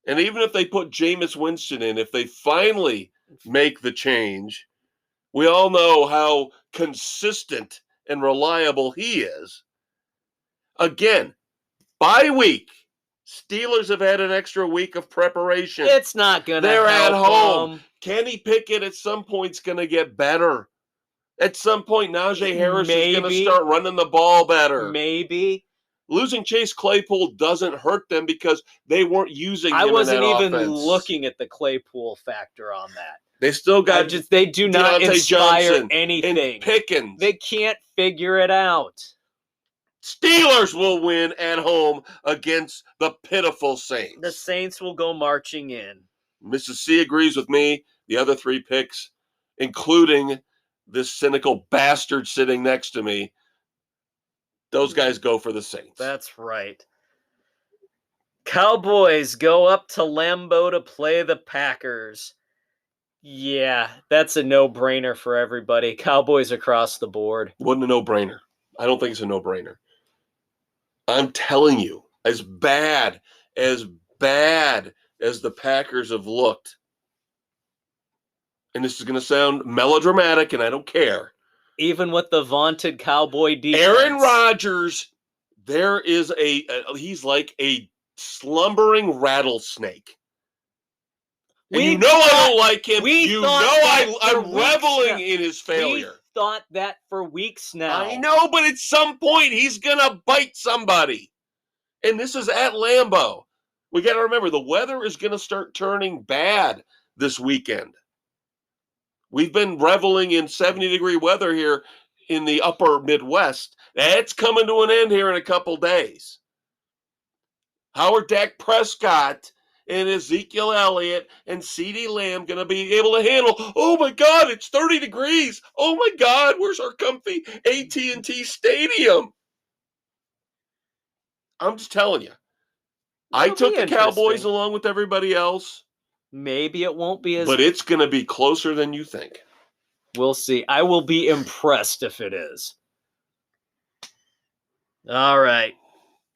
And even if they put Jameis Winston in, if they finally make the change, we all know how consistent and reliable he is. Again, bye week. Steelers have had an extra week of preparation. It's not going to help. They're at home. Kenny Pickett at some point's going to get better. At some point, Najee Harris is going to start running the ball better. Maybe. Losing Chase Claypool doesn't hurt them because they weren't using him I wasn't in that even offense. looking at the Claypool factor on that. They still got they do not Deontay inspire Johnson anything. And Pickens. They can't figure it out. Steelers will win at home against the pitiful Saints. The Saints will go marching in. Mrs. C agrees with me. The other 3 picks, including this cynical bastard sitting next to me, those guys go for the Saints. That's right. Cowboys go up to Lambeau to play the Packers. Yeah, that's a no-brainer for everybody. Cowboys across the board. Wasn't a no-brainer. I don't think it's a no-brainer. I'm telling you, as bad as the Packers have looked, and this is going to sound melodramatic, and I don't care. Even with the vaunted Cowboy defense. Aaron Rodgers, he's like a slumbering rattlesnake. And I don't like him. I'm reveling in his failure. We thought that for weeks now. I know, but at some point he's going to bite somebody. And this is at Lambeau. We got to remember, the weather is going to start turning bad this weekend. We've been reveling in 70-degree weather here in the upper Midwest. That's coming to an end here in a couple days. How are Dak Prescott and Ezekiel Elliott and CeeDee Lamb going to be able to handle, oh my God, it's 30 degrees. Oh my God, where's our comfy AT&T Stadium? I'm just telling you. I took the Cowboys along with everybody else. Maybe it won't be as... But it's going to be closer than you think. We'll see. I will be impressed if it is. All right.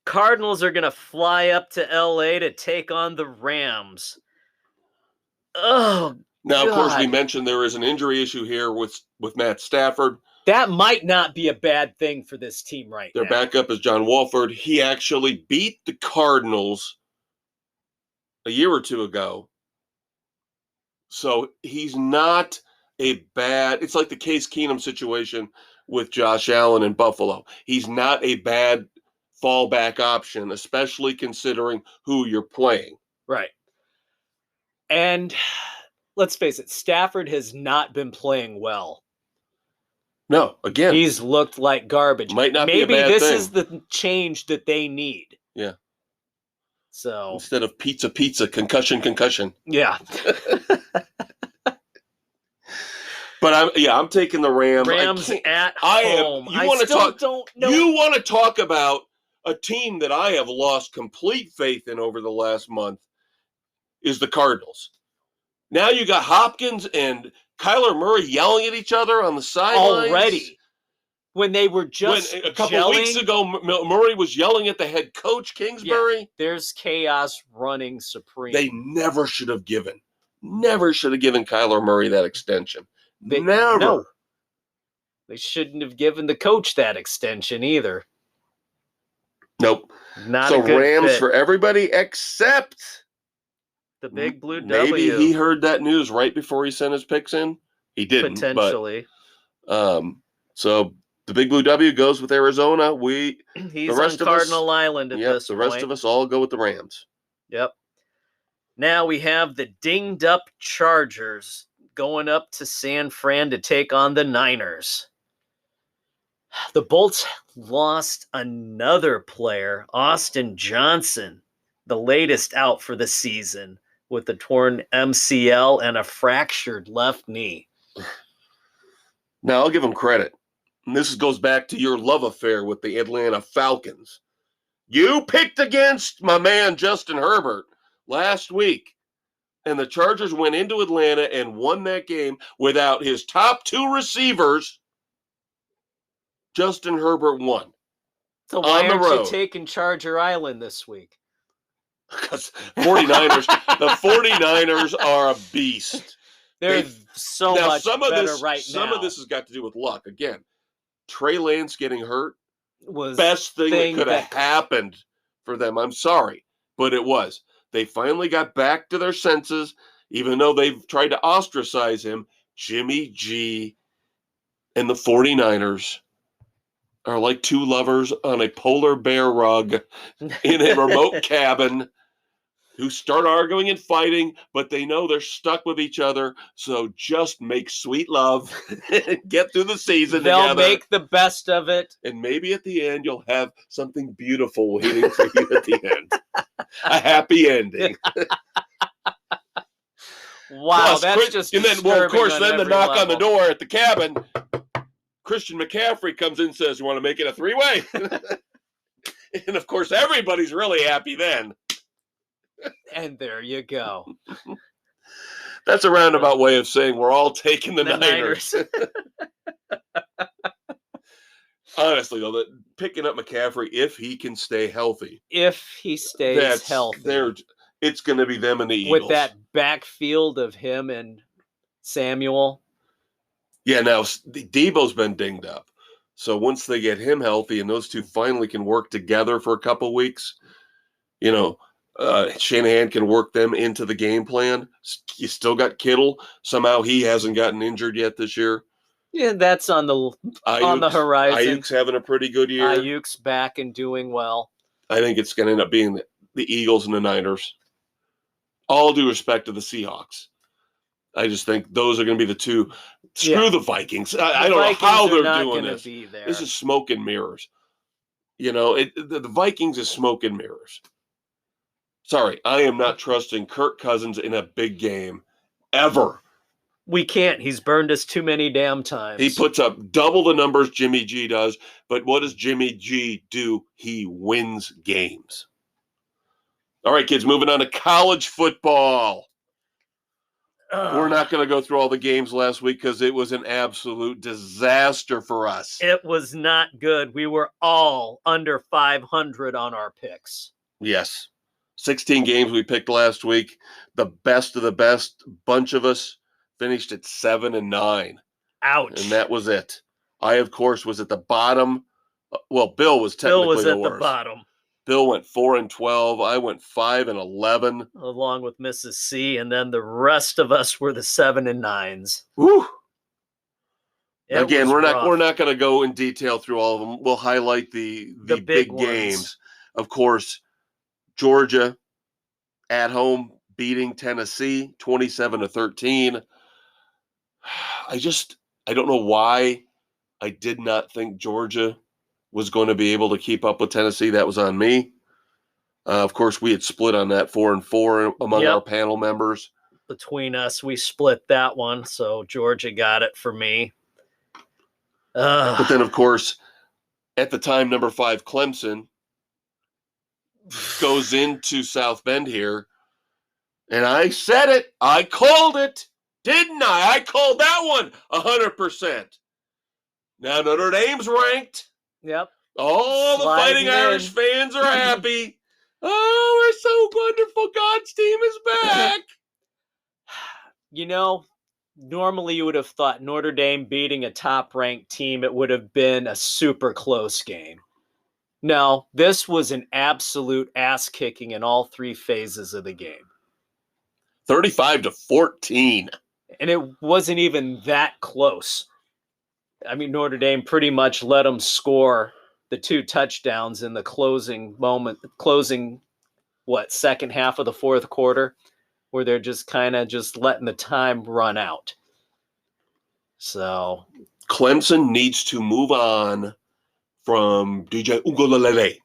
Cardinals are going to fly up to LA to take on the Rams. Oh, now, God. Of course, we mentioned there is an injury issue here with Matt Stafford. That might not be a bad thing for this team now. Their backup is John Wolford. He actually beat the Cardinals a year or two ago. So he's not a bad... It's like the Case Keenum situation with Josh Allen in Buffalo. He's not a bad fallback option, especially considering who you're playing. Right. And let's face it, Stafford has not been playing well. No, again, he's looked like garbage. Might not Maybe be a bad this thing. is the change that they need. Yeah. So instead of pizza, concussion. Yeah. But I'm taking the Rams. Rams at home. You want to talk about a team that I have lost complete faith in over the last month is the Cardinals. Now you got Hopkins and Kyler Murray yelling at each other on the sidelines. Already. When they were just a couple of weeks ago, Murray was yelling at the head coach, Kingsbury. Yeah, there's chaos running supreme. They never should have given Kyler Murray that extension. Never. No. They shouldn't have given the coach that extension either. Nope. Not a good Rams fit. For everybody except the Big Blue W. Maybe he heard that news right before he sent his picks in. He didn't. Potentially. But, so the Big Blue W goes with Arizona. He's on Cardinal Island at this point. The rest of us all go with the Rams. Yep. Now we have the dinged up Chargers going up to San Fran to take on the Niners. The Bolts lost another player, Austin Johnson, the latest out for the season with a torn MCL and a fractured left knee. Now, I'll give him credit. And this goes back to your love affair with the Atlanta Falcons. You picked against my man Justin Herbert last week. And the Chargers went into Atlanta and won that game without his top two receivers. Justin Herbert won. So why aren't you taking Charger Island this week? Because the 49ers are a beast. They're so much better right now. Some of this has got to do with luck. Again, Trey Lance getting hurt was best thing that could have happened for them. I'm sorry, but it was. They finally got back to their senses, even though they've tried to ostracize him. Jimmy G and the 49ers are like two lovers on a polar bear rug in a remote cabin who start arguing and fighting, but they know they're stuck with each other, so just make sweet love and get through the season together. They'll make the best of it. And maybe at the end, you'll have something beautiful waiting for you at the end. A happy ending. Wow, that's just and then, well, of course, then the knock on the door at the cabin, Christian McCaffrey comes in and says, you want to make it a three-way? And, of course, everybody's really happy then. And there you go. That's a roundabout way of saying we're all taking the Niners. Honestly, though, picking up McCaffrey, if he can stay healthy. If he stays healthy. It's going to be them and the Eagles. With that backfield of him and Samuel. Yeah, now, Debo's been dinged up. So once they get him healthy and those two finally can work together for a couple weeks, Shanahan can work them into the game plan. You still got Kittle. Somehow he hasn't gotten injured yet this year. Yeah, that's on the horizon. Ayuk's having a pretty good year. Ayuk's back and doing well. I think it's going to end up being the Eagles and the Niners. All due respect to the Seahawks. I just think those are going to be the two. Screw the Vikings. I don't Vikings know how they're not doing gonna this. be there. This is smoke and mirrors. The Vikings is smoke and mirrors. Sorry, I am not trusting Kirk Cousins in a big game ever. We can't. He's burned us too many damn times. He puts up double the numbers Jimmy G does, but what does Jimmy G do? He wins games. All right, kids, moving on to college football. We're not going to go through all the games last week because it was an absolute disaster for us. It was not good. We were all under 500 on our picks. Yes. 16 games we picked last week. The best of the best bunch of us finished at 7-9. Ouch. And that was it. I, of course, was at the bottom. Well, Bill was technically the worst. The bottom. Bill went 4-12. I went 5-11. Along with Mrs. C, and then the rest of us were the 7 and 9s. Whew. It Again, we're rough. not going to go in detail through all of them. We'll highlight the big games. Of course, Georgia at home beating Tennessee 27-13. I don't know why I did not think Georgia was going to be able to keep up with Tennessee. That was on me. Of course, we had split on that 4-4 among our panel members. Between us, we split that one, so Georgia got it for me. But then, of course, at the time, number 5 Clemson goes into South Bend here, and I said it. I called it, didn't I? I called that one 100%. Now Notre Dame's ranked. Yep. All the Fighting Irish fans are happy. Oh, we're so wonderful. God's team is back. Normally you would have thought Notre Dame beating a top-ranked team, it would have been a super close game. No, this was an absolute ass-kicking in all 3 phases of the game. 35-14. And it wasn't even that close. I mean, Notre Dame pretty much let them score the 2 touchdowns in the closing, second half of the fourth quarter, where they're just kind of just letting the time run out. So Clemson needs to move on from DJ Uiagalelei.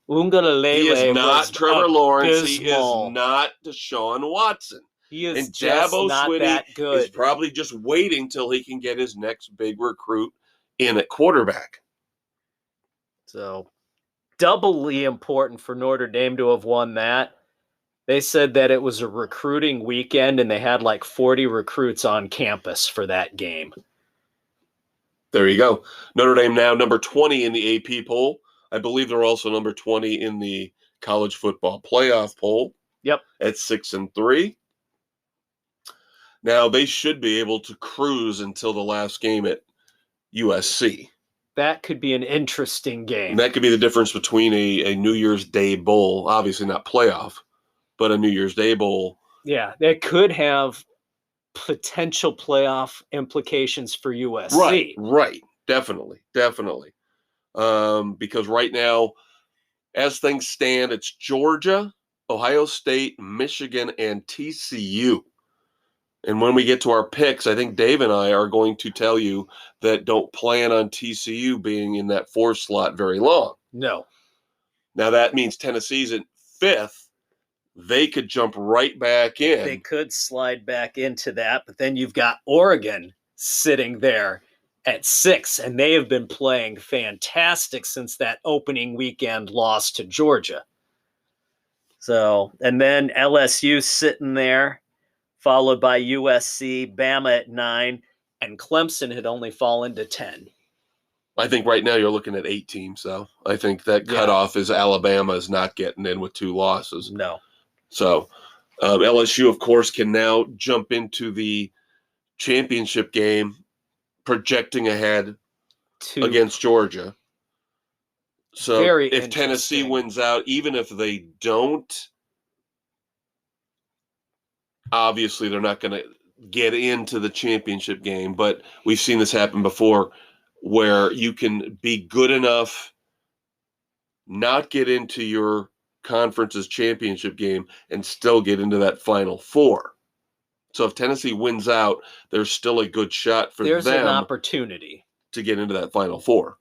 He is not Trevor Lawrence. He is not Deshaun Watson. He is and just Dabo not Swinney that good. Is probably just waiting till he can get his next big recruit in at quarterback. So doubly important for Notre Dame to have won that. They said that it was a recruiting weekend and they had like 40 recruits on campus for that game. There you go. Notre Dame now number 20 in the AP poll. I believe they're also number 20 in the college football playoff poll. Yep. At 6-3. Now they should be able to cruise until the last game at USC. That could be an interesting game. And that could be the difference between a New Year's Day bowl, obviously not playoff, but a New Year's Day bowl. Yeah, that could have potential playoff implications for USC. Right. Definitely. Because right now, as things stand, it's Georgia, Ohio State, Michigan, and TCU. And when we get to our picks, I think Dave and I are going to tell you that don't plan on TCU being in that 4 slot very long. No. Now that means Tennessee's at 5th. They could jump right back in. They could slide back into that, but then you've got Oregon sitting there at 6, and they have been playing fantastic since that opening weekend loss to Georgia. So, and then LSU sitting there, followed by USC, Bama at 9, and Clemson had only fallen to 10. I think right now you're looking at 8 teams, though. I think that cutoff is Alabama is not getting in with 2 losses. No. So LSU, of course, can now jump into the championship game, projecting ahead against Georgia. So if Tennessee wins out, even if they don't, obviously they're not going to get into the championship game. But we've seen this happen before where you can be good enough, not get into your conference's championship game, and still get into that Final Four. So if Tennessee wins out, there's still a good shot for There's an them opportunity to get into that Final Four.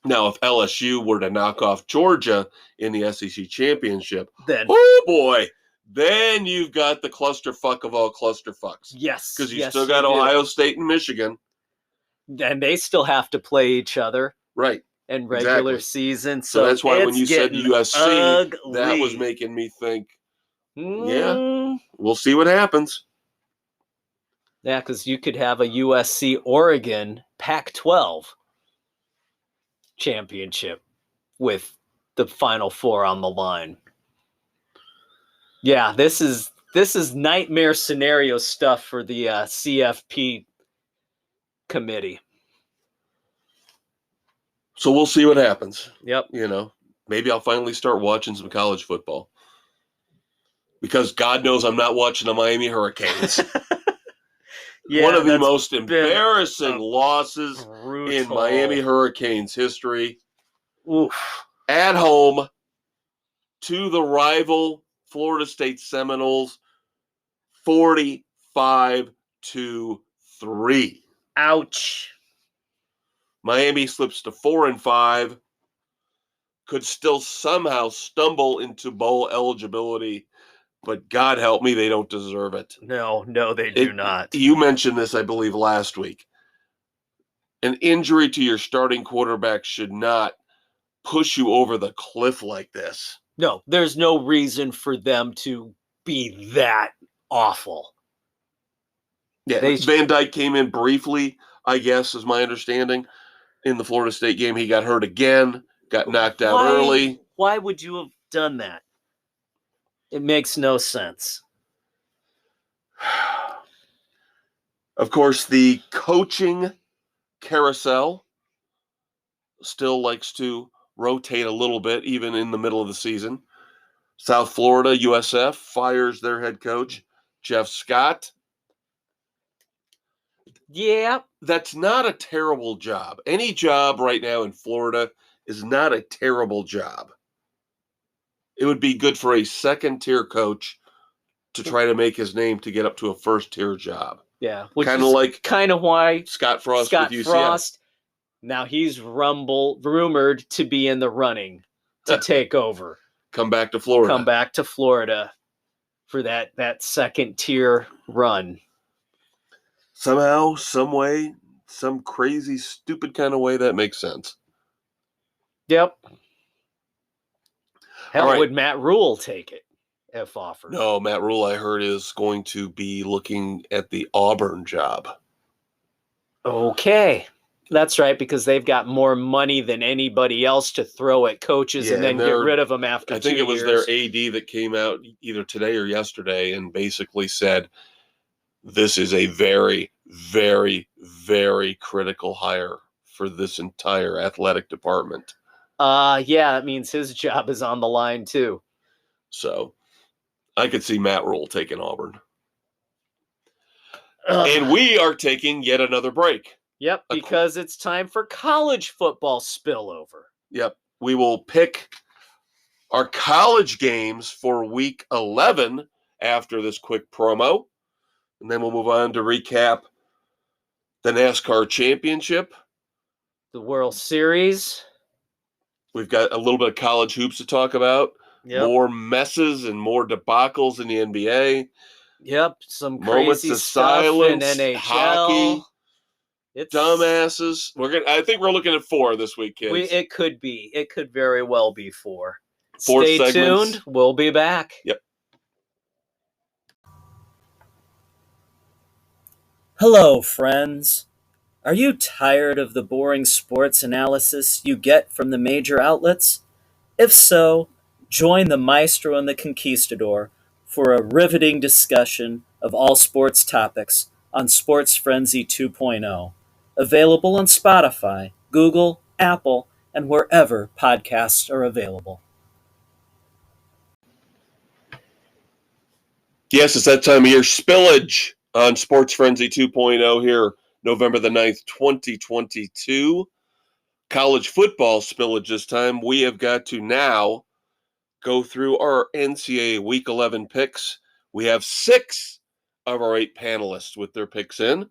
Now, if LSU were to knock off Georgia in the SEC championship, then. oh boy, then you've got the clusterfuck of all clusterfucks. Yes. Because you yes, still got do. Ohio State and Michigan. And they still have to play each other. Right. In regular Exactly. season. So that's why when you said USC, ugly. that was making me think, yeah, Mm. we'll see what happens. Yeah, because you could have a USC Oregon Pac-12 championship with the Final Four on the line. Yeah, this is nightmare scenario stuff for the CFP committee. So we'll see what happens. Yep. You know, maybe I'll finally start watching some college football. Because God knows I'm not watching the Miami Hurricanes. Yeah, one of the most embarrassing losses brutal. in Miami Hurricanes history. Oof. At home to the rival Florida State Seminoles, 45-3. Ouch. Miami slips to 4-5, could still somehow stumble into bowl eligibility, but God help me, they don't deserve it. No, they do not. You mentioned this, I believe, last week. An injury to your starting quarterback should not push you over the cliff like this. No, there's no reason for them to be that awful. Yeah, Van Dyke came in briefly, I guess, is my understanding. In the Florida State game, he got hurt again, got knocked out early. Why would you have done that? It makes no sense. Of course, the coaching carousel still likes to rotate a little bit, even in the middle of the season. South Florida, USF, fires their head coach, Jeff Scott. Yeah. That's not a terrible job. Any job right now in Florida is not a terrible job. It would be good for a second-tier coach to try to make his name to get up to a first-tier job. Yeah. Kind of why Scott Frost with UCF. Frost, now he's rumored to be in the running to take over. Come back to Florida For that second-tier run. Somehow, some way, some crazy, stupid kind of way, that makes sense. Yep. Hell, right. Would Matt Rule take it if offered? No, Matt Rule, I heard, is going to be looking at the Auburn job. Okay. That's right, because they've got more money than anybody else to throw at coaches and then get rid of them after 2 years. I think it was their AD that came out either today or yesterday and basically said, this is a very, very, very critical hire for this entire athletic department. Yeah, that means his job is on the line too. So I could see Matt Rule taking Auburn. And we are taking yet another break. Yep, because it's time for college football spillover. Yep, we will pick our college games for week 11 after this quick promo. And then we'll move on to recap the NASCAR Championship. The World Series. We've got a little bit of college hoops to talk about. Yep. More messes and more debacles in the NBA. Yep, some moments crazy of stuff silence, in NHL. Hockey, dumbasses. I think we're looking at 4 this week, kids. It could be. It could very well be 4. 4 Stay segments. tuned. We'll be back. Yep. Hello, friends. Are you tired of the boring sports analysis you get from the major outlets? If so, join the Maestro and the Conquistador for a riveting discussion of all sports topics on Sports Frenzy 2.0. Available on Spotify, Google, Apple, and wherever podcasts are available. Yes, it's that time of year. Spillage on Sports Frenzy 2.0 here, November the 9th, 2022. College football spillage this time. We have got to now go through our NCAA Week 11 picks. We have 6 of our 8 panelists with their picks in.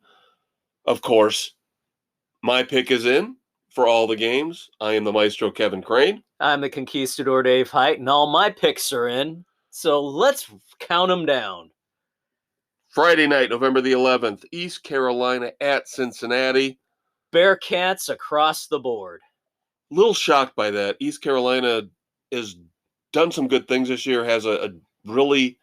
Of course, my pick is in for all the games. I am the maestro, Kevin Crane. I'm the conquistador, Dave Height, and all my picks are in. So let's count them down. Friday night, November the 11th, East Carolina at Cincinnati. Bearcats across the board. A little shocked by that. East Carolina has done some good things this year, has a really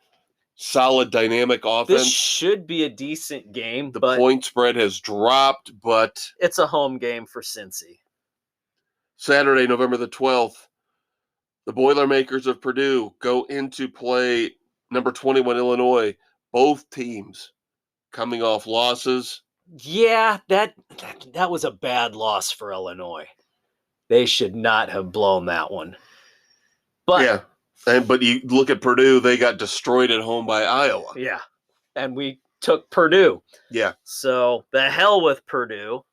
solid, dynamic offense. This should be a decent game. The but point spread has dropped, but it's a home game for Cincy. Saturday, November the 12th, the Boilermakers of Purdue go into play number 21 Illinois. Both teams coming off losses. Yeah, that was a bad loss for Illinois. They should not have blown that one. But but you look at Purdue, they got destroyed at home by Iowa. Yeah, and we took Purdue. Yeah. So the hell with Purdue.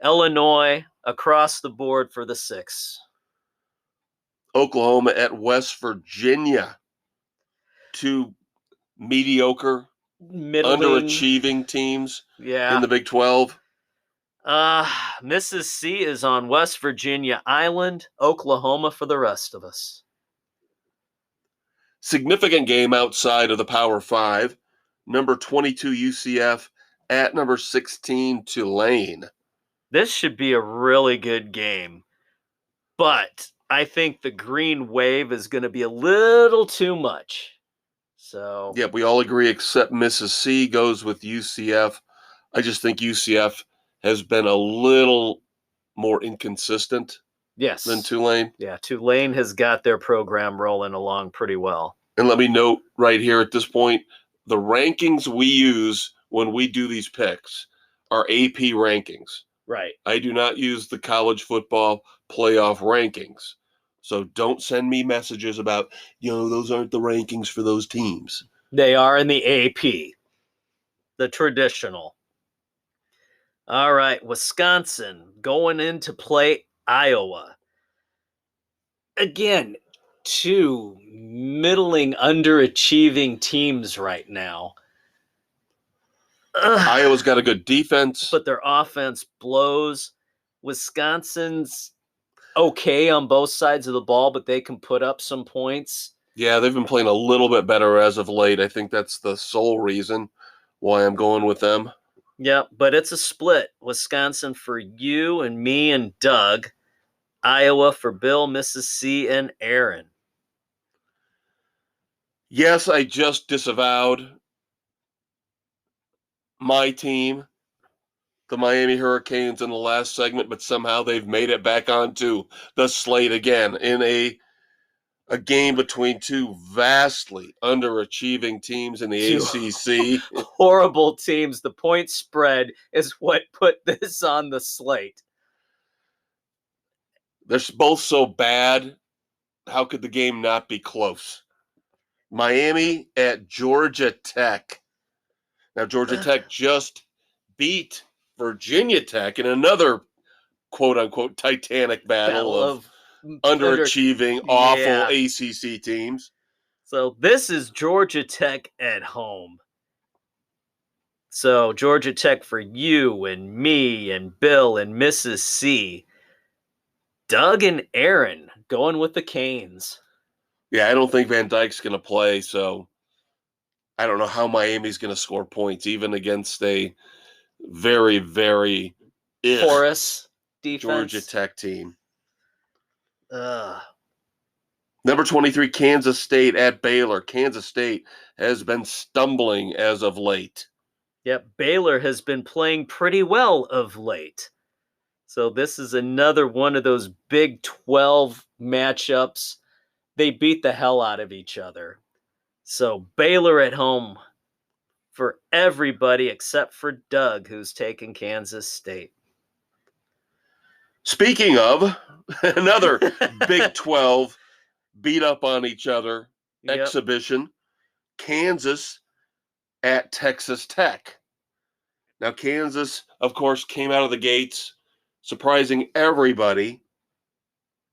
Illinois across the board for the 6. Oklahoma at West Virginia. 2 mediocre, underachieving teams in the Big 12. Mrs. C is on West Virginia Island, Oklahoma for the rest of us. Significant game outside of the Power 5. Number 22 UCF at number 16 Tulane. This should be a really good game. But I think the green wave is going to be a little too much. So yeah, we all agree except Mrs. C goes with UCF. I just think UCF has been a little more inconsistent than Tulane. Yeah, Tulane has got their program rolling along pretty well. And let me note right here at this point, the rankings we use when we do these picks are AP rankings. Right. I do not use the college football playoff rankings. So don't send me messages about, those aren't the rankings for those teams. They are in the AP, the traditional. All right, Wisconsin going into play Iowa. Again, 2 middling, underachieving teams right now. Iowa's got a good defense. But their offense blows. Wisconsin's okay on both sides of the ball, but they can put up some points. Yeah, they've been playing a little bit better as of late. I think that's the sole reason why I'm going with them. Yeah, but it's a split. Wisconsin for you and me and Doug. Iowa for Bill, Mrs. C, and Aaron. Yes, I just disavowed my team, the Miami Hurricanes, in the last segment, but somehow they've made it back onto the slate again in a game between 2 vastly underachieving teams in the ACC. Horrible teams. The point spread is what put this on the slate. They're both so bad. How could the game not be close? Miami at Georgia Tech. Now, Georgia Tech just beat Virginia Tech in another quote-unquote Titanic battle of underachieving, awful ACC teams. So this is Georgia Tech at home. So Georgia Tech for you and me and Bill and Mrs. C. Doug and Aaron going with the Canes. Yeah, I don't think Van Dyke's going to play, so I don't know how Miami's going to score points, even against a very, very porous defense Georgia Tech team. Number 23, Kansas State at Baylor. Kansas State has been stumbling as of late. Yep, Baylor has been playing pretty well of late. So this is another one of those Big 12 matchups. They beat the hell out of each other. So Baylor at home for everybody except for Doug, who's taking Kansas State. Speaking of, another Big 12 beat up on each other exhibition. Kansas at Texas Tech. Now, Kansas, of course, came out of the gates, surprising everybody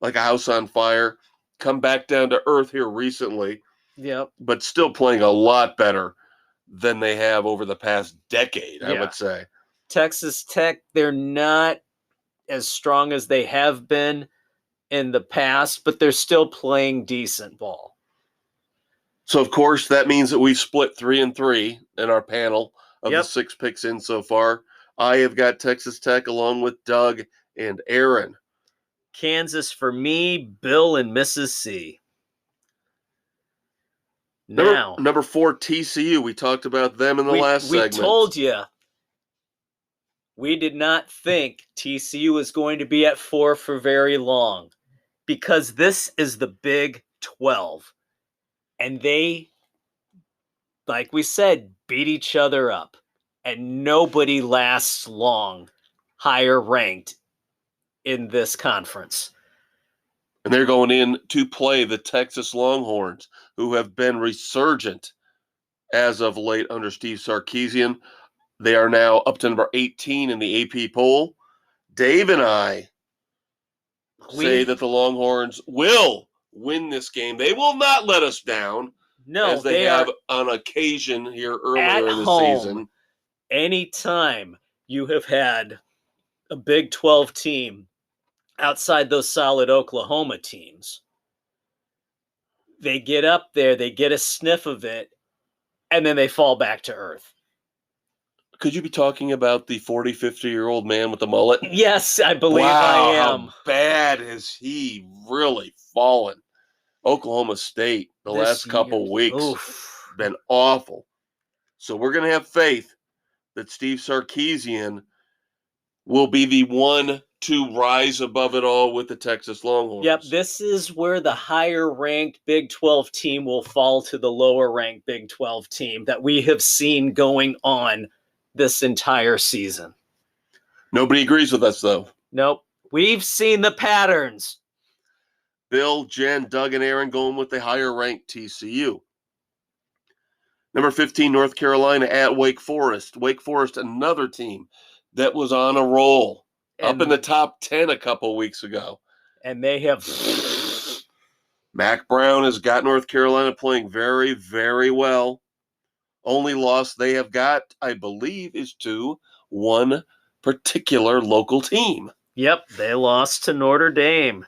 like a house on fire. Come back down to earth here recently. Yep. But still playing a lot better than they have over the past decade, I would say. Texas Tech, they're not as strong as they have been in the past, but they're still playing decent ball. So, of course, that means that we've split 3-3 in our panel of the Yep. 6 picks in so far. I have got Texas Tech along with Doug and Aaron. Kansas for me, Bill and Mrs. C. Now, Number 4, TCU. We talked about them in the last segment. We told you we did not think TCU was going to be at 4 for very long because this is the Big 12. And they, like we said, beat each other up. And nobody lasts long higher ranked in this conference. And they're going in to play the Texas Longhorns, who have been resurgent as of late under Steve Sarkisian. They are now up to number 18 in the AP poll. Dave and I say that the Longhorns will win this game. They will not let us down, as they have on occasion here earlier in the season. Anytime you have had a Big 12 team outside those solid Oklahoma teams, they get up there, they get a sniff of it, and then they fall back to earth. Could you be talking about the 40, 50-year-old man with the mullet? Yes, I believe I am. How bad has he really fallen? Oklahoma State, the last couple weeks, been awful. So we're going to have faith that Steve Sarkisian will be the one to rise above it all with the Texas Longhorns. Yep, this is where the higher-ranked Big 12 team will fall to the lower-ranked Big 12 team that we have seen going on this entire season. Nobody agrees with us, though. Nope. We've seen the patterns. Bill, Jen, Doug, and Aaron going with the higher-ranked TCU. Number 15, North Carolina at Wake Forest. Wake Forest, another team that was on a roll, up in the top 10 a couple weeks ago. And they have... Mac Brown has got North Carolina playing very, very well. Only loss they have got, I believe, is to one particular local team. Yep, they lost to Notre Dame.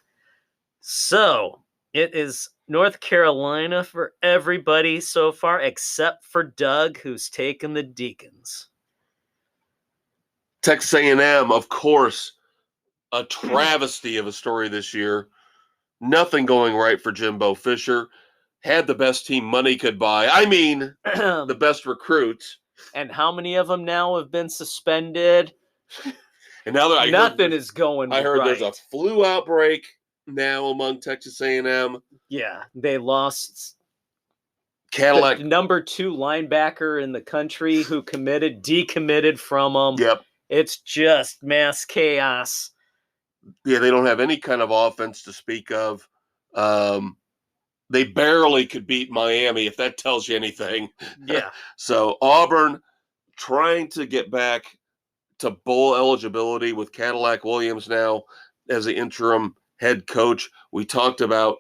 So, it is North Carolina for everybody so far, except for Doug, who's taken the Deacons. Texas A&M, of course, a travesty of a story this year. Nothing going right for Jimbo Fisher. Had the best team money could buy. I mean, the best recruits. And how many of them now have been suspended? And now nothing is going right. I heard there's a flu outbreak now among Texas A&M. Yeah, they lost Cadillac, the number 2 linebacker in the country who decommitted from them. Yep. It's just mass chaos. Yeah, they don't have any kind of offense to speak of. They barely could beat Miami, if that tells you anything. Yeah. So Auburn trying to get back to bowl eligibility with Cadillac Williams now as the interim head coach. We talked about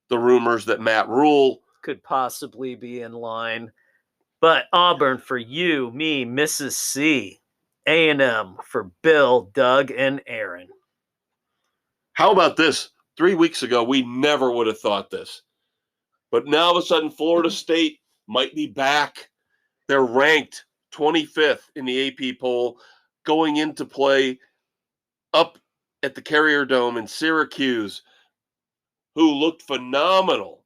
the rumors that Matt Rule could possibly be in line. But Auburn for you, me, Mrs. C. A&M for Bill, Doug, and Aaron. How about this? 3 weeks ago, we never would have thought this. But now all of a sudden, Florida State might be back. They're ranked 25th in the AP poll, going into play up at the Carrier Dome in Syracuse, who looked phenomenal,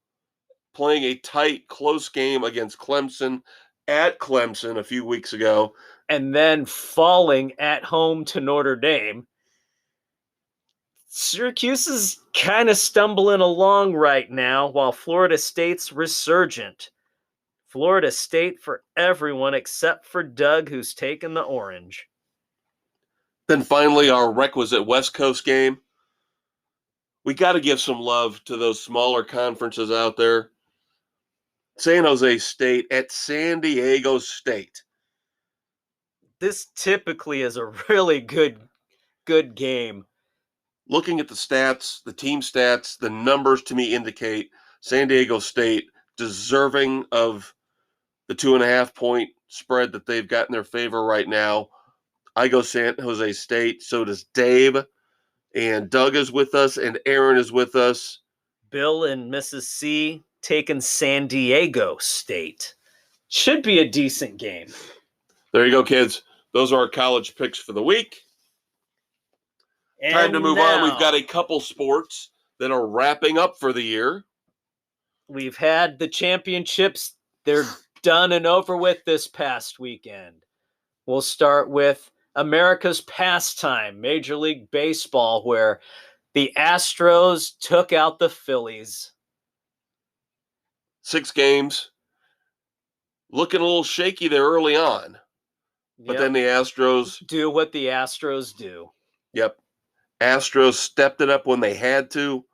playing a tight, close game against Clemson at Clemson a few weeks ago. And then falling at home to Notre Dame. Syracuse is kind of stumbling along right now while Florida State's resurgent. Florida State for everyone except for Doug, who's taken the orange. Then finally, our requisite West Coast game. We got to give some love to those smaller conferences out there. San Jose State at San Diego State. This typically is a really good game. Looking at the stats, the team stats, the numbers to me indicate San Diego State deserving of the 2.5 point spread that they've got in their favor right now. I go San Jose State. So does Dave. And Doug is with us, and Aaron is with us. Bill and Mrs. C taking San Diego State. Should be a decent game. There you go, kids. Those are our college picks for the week. And time to move on. We've now, got a couple sports that are wrapping up for the year. we've had the championships. They're done and over with this past weekend. We'll start with America's pastime, Major League Baseball, where the Astros took out the Phillies. 6 games. Looking a little shaky there early on. But Yep. then the Astros, Do what the Astros do. yep. Astros stepped it up when they had to,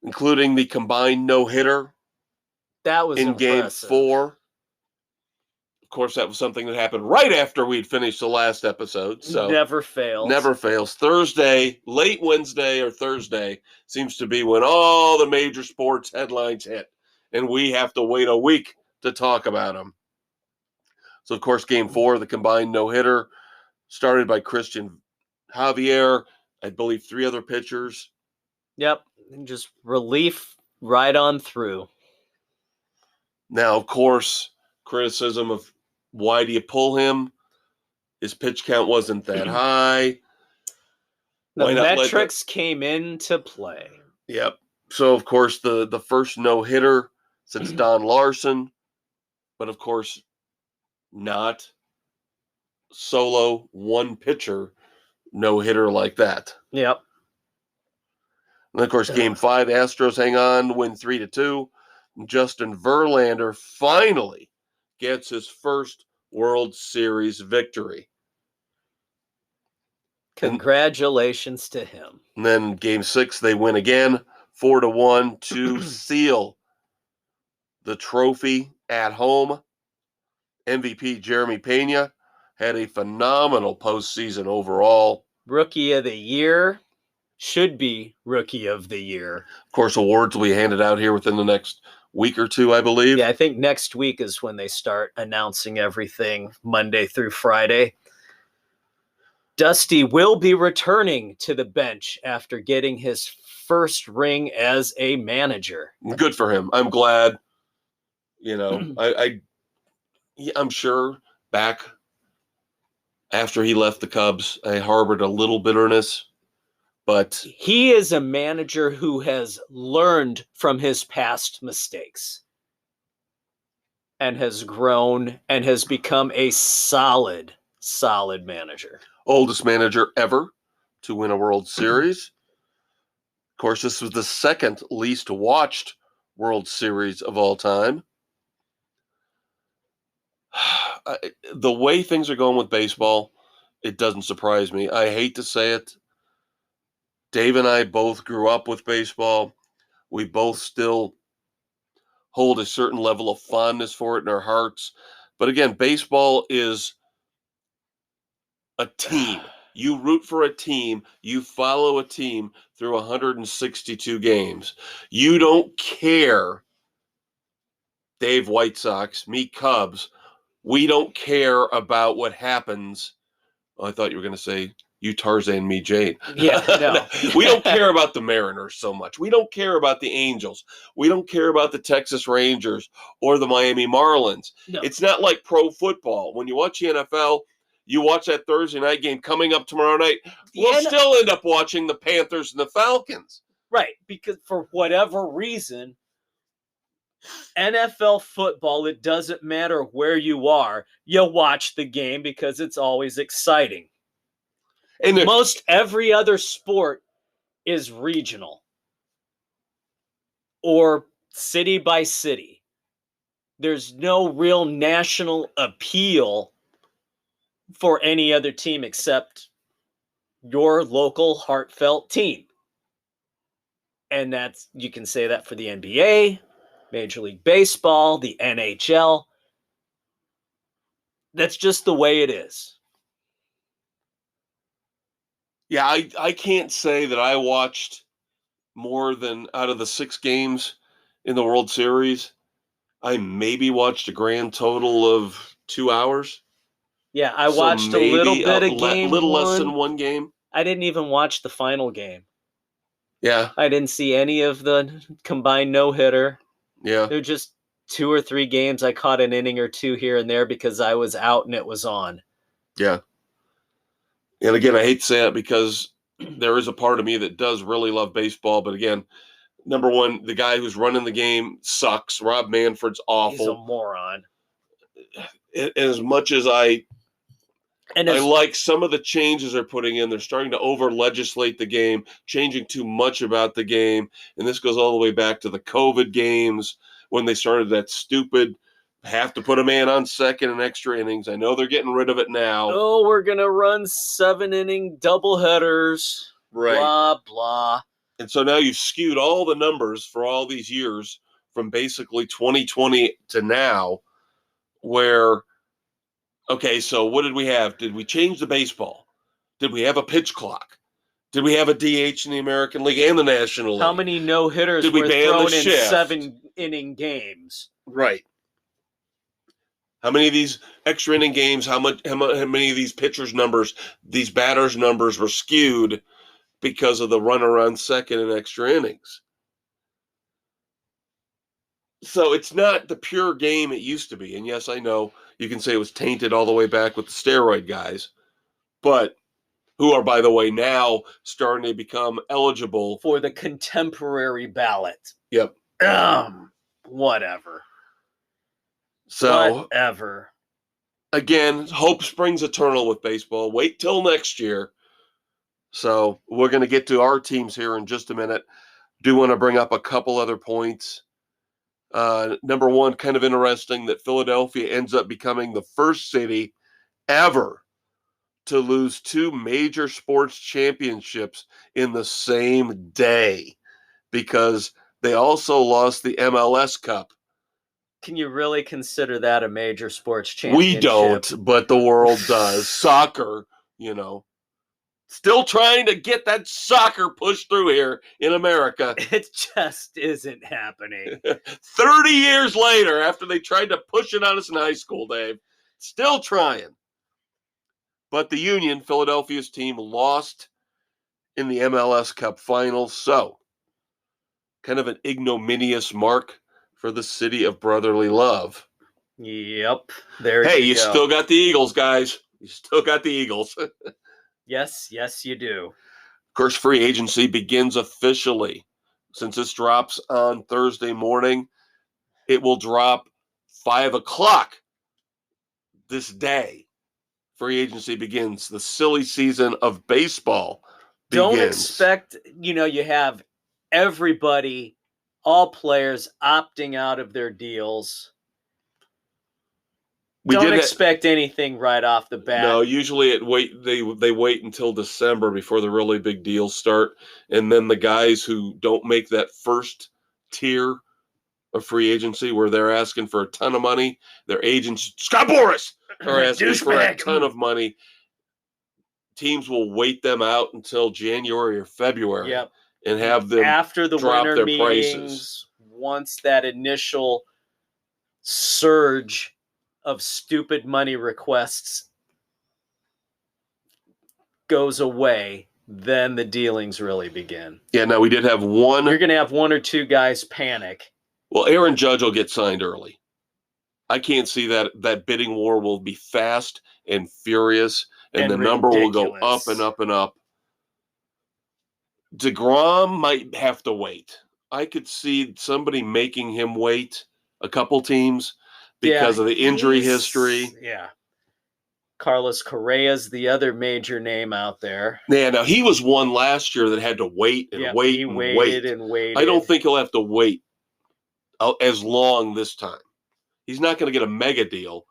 including the combined no-hitter That was in impressive. Game 4. Of course, that was something that happened right after we'd finished the last episode. So Never fails. never fails. Thursday, late Wednesday or Thursday, seems to be when all the major sports headlines hit. And we have to wait a week to talk about them. So, of course, Game 4, the combined no-hitter, started by Christian Javier, I believe 3 other pitchers. Yep. And just relief right on through. Now, of course, criticism of why do you pull him? His pitch count wasn't that high. The Why not let metrics came into play. Yep. So, of course, the first no-hitter since Don Larson, but, of course, not solo one pitcher no-hitter like that. Yep. And, of course, Game 5, Astros hang on, win 3-2. Justin Verlander finally gets his first World Series victory. Congratulations to him. And then Game 6, they win again, 4-1 to seal the trophy at home. MVP Jeremy Pena had a phenomenal postseason overall. Rookie of the Year. Should be Rookie of the Year. Of course, awards will be handed out here within the next week or two, I believe. Yeah, I think next week is when they start announcing everything, Monday through Friday. Dusty will be returning to the bench after getting his first ring as a manager. Good for him. I'm glad. You know, I'm sure back after he left the Cubs, I harbored a little bitterness, but He is a manager who has learned from his past mistakes and has grown and has become a solid manager. oldest manager ever to win a World Series. Of course, this was the second least watched World Series of all time. The way things are going with baseball, it doesn't surprise me. I hate to say it. Dave and I both grew up with baseball. We both still hold a certain level of fondness for it in our hearts. But again, baseball is a team. You root for a team. You follow a team through 162 games. You don't care, Dave White Sox, me Cubs. We don't care about what happens. Oh, I thought you were going to say, you Tarzan, me Jade. Yeah, no. We don't care about the Mariners so much. We don't care about the Angels. We don't care about the Texas Rangers or the Miami Marlins. No. It's not like pro football. When you watch the NFL, you watch that Thursday night game coming up tomorrow night, we'll still end up watching the Panthers and the Falcons. Right, because for whatever reason, NFL football, it doesn't matter where you are, you watch the game because it's always exciting. And Most every other sport is regional or city by city. There's no real national appeal for any other team except your local heartfelt team. And that's, you can say that for the NBA, Major League Baseball, the NHL. That's just the way it is. yeah, I can't say that I watched more than out of the 6 games in the World Series. I maybe watched a grand total of 2 hours. Yeah, I So watched a little maybe bit of game little one. less than one game. I didn't even watch the final game. Yeah. I didn't see any of the combined no-hitter. Yeah. There were just 2 or 3 games. I caught an inning or two here and there because I was out and it was on. Yeah. And again, I hate to say that because there is a part of me that does really love baseball. But again, number one, the guy who's running the game sucks. Rob Manfred's awful. He's a moron. As much as I And like some of the changes they're putting in, they're starting to over-legislate the game, changing too much about the game. And this goes all the way back to the COVID games when they started that stupid have to put a man on second in extra innings. I know they're getting rid of it now. Oh, we're going to run 7-inning doubleheaders. Right. Blah, blah. And so now you've skewed all the numbers for all these years from basically 2020 to now where, okay, so what did we have? Did we change the baseball? Did we have a pitch clock? Did we have a DH in the American League and the National League? How many no-hitters Did we were ban thrown the in shift? 7-inning games? Right. How many of these extra inning games, how many of these pitchers' numbers, these batters' numbers were skewed because of the runner on second and extra innings? So it's not the pure game it used to be. And yes, I know you can say it was tainted all the way back with the steroid guys, but who are, by the way, now starting to become eligible for the contemporary ballot. Yep. Whatever. So whatever. Again, hope springs eternal with baseball. Wait till next year. So we're going to get to our teams here in just a minute. Do want to bring up a couple other points. Number one, kind of interesting that Philadelphia ends up becoming the first city ever to lose 2 major sports championships in the same day because they also lost the MLS Cup. Can you really consider that a major sports championship? We don't, but the world does. Soccer, still trying to get that soccer pushed through here in America. It just isn't happening. 30 years later, after they tried to push it on us in high school, Dave, still trying. But the Union, Philadelphia's team, lost in the MLS Cup Finals. So, kind of an ignominious mark for the city of brotherly love. Yep. There hey, you go. Still got the Eagles, guys. You still got the Eagles. Yes, you do. Of course, free agency begins officially. Since this drops on Thursday morning, it will drop 5 o'clock this day. Free agency begins. The silly season of baseball begins. Don't expect, you have everybody, all players opting out of their deals. Don't expect anything right off the bat. No, usually they wait until December before the really big deals start. And then the guys who don't make that first tier of free agency where they're asking for a ton of money, their agents, Scott Boras, are asking for a ton of money. Teams will wait them out until January or February. Yep. And have them after the drop winter their meetings, prices. Once that initial surge of stupid money requests goes away, then the dealings really begin. Yeah, now we did have one. You're going to have 1 or 2 guys panic. Well, Aaron Judge will get signed early. I can't see that bidding war will be fast and furious, and the number will go up and up and up. DeGrom might have to wait. I could see somebody making him wait, a couple teams, because of the injury history. Yeah. Carlos Correa's the other major name out there. Yeah, now he was one last year that had to wait and wait and wait. And waited. I don't think he'll have to wait as long this time. He's not going to get a mega deal,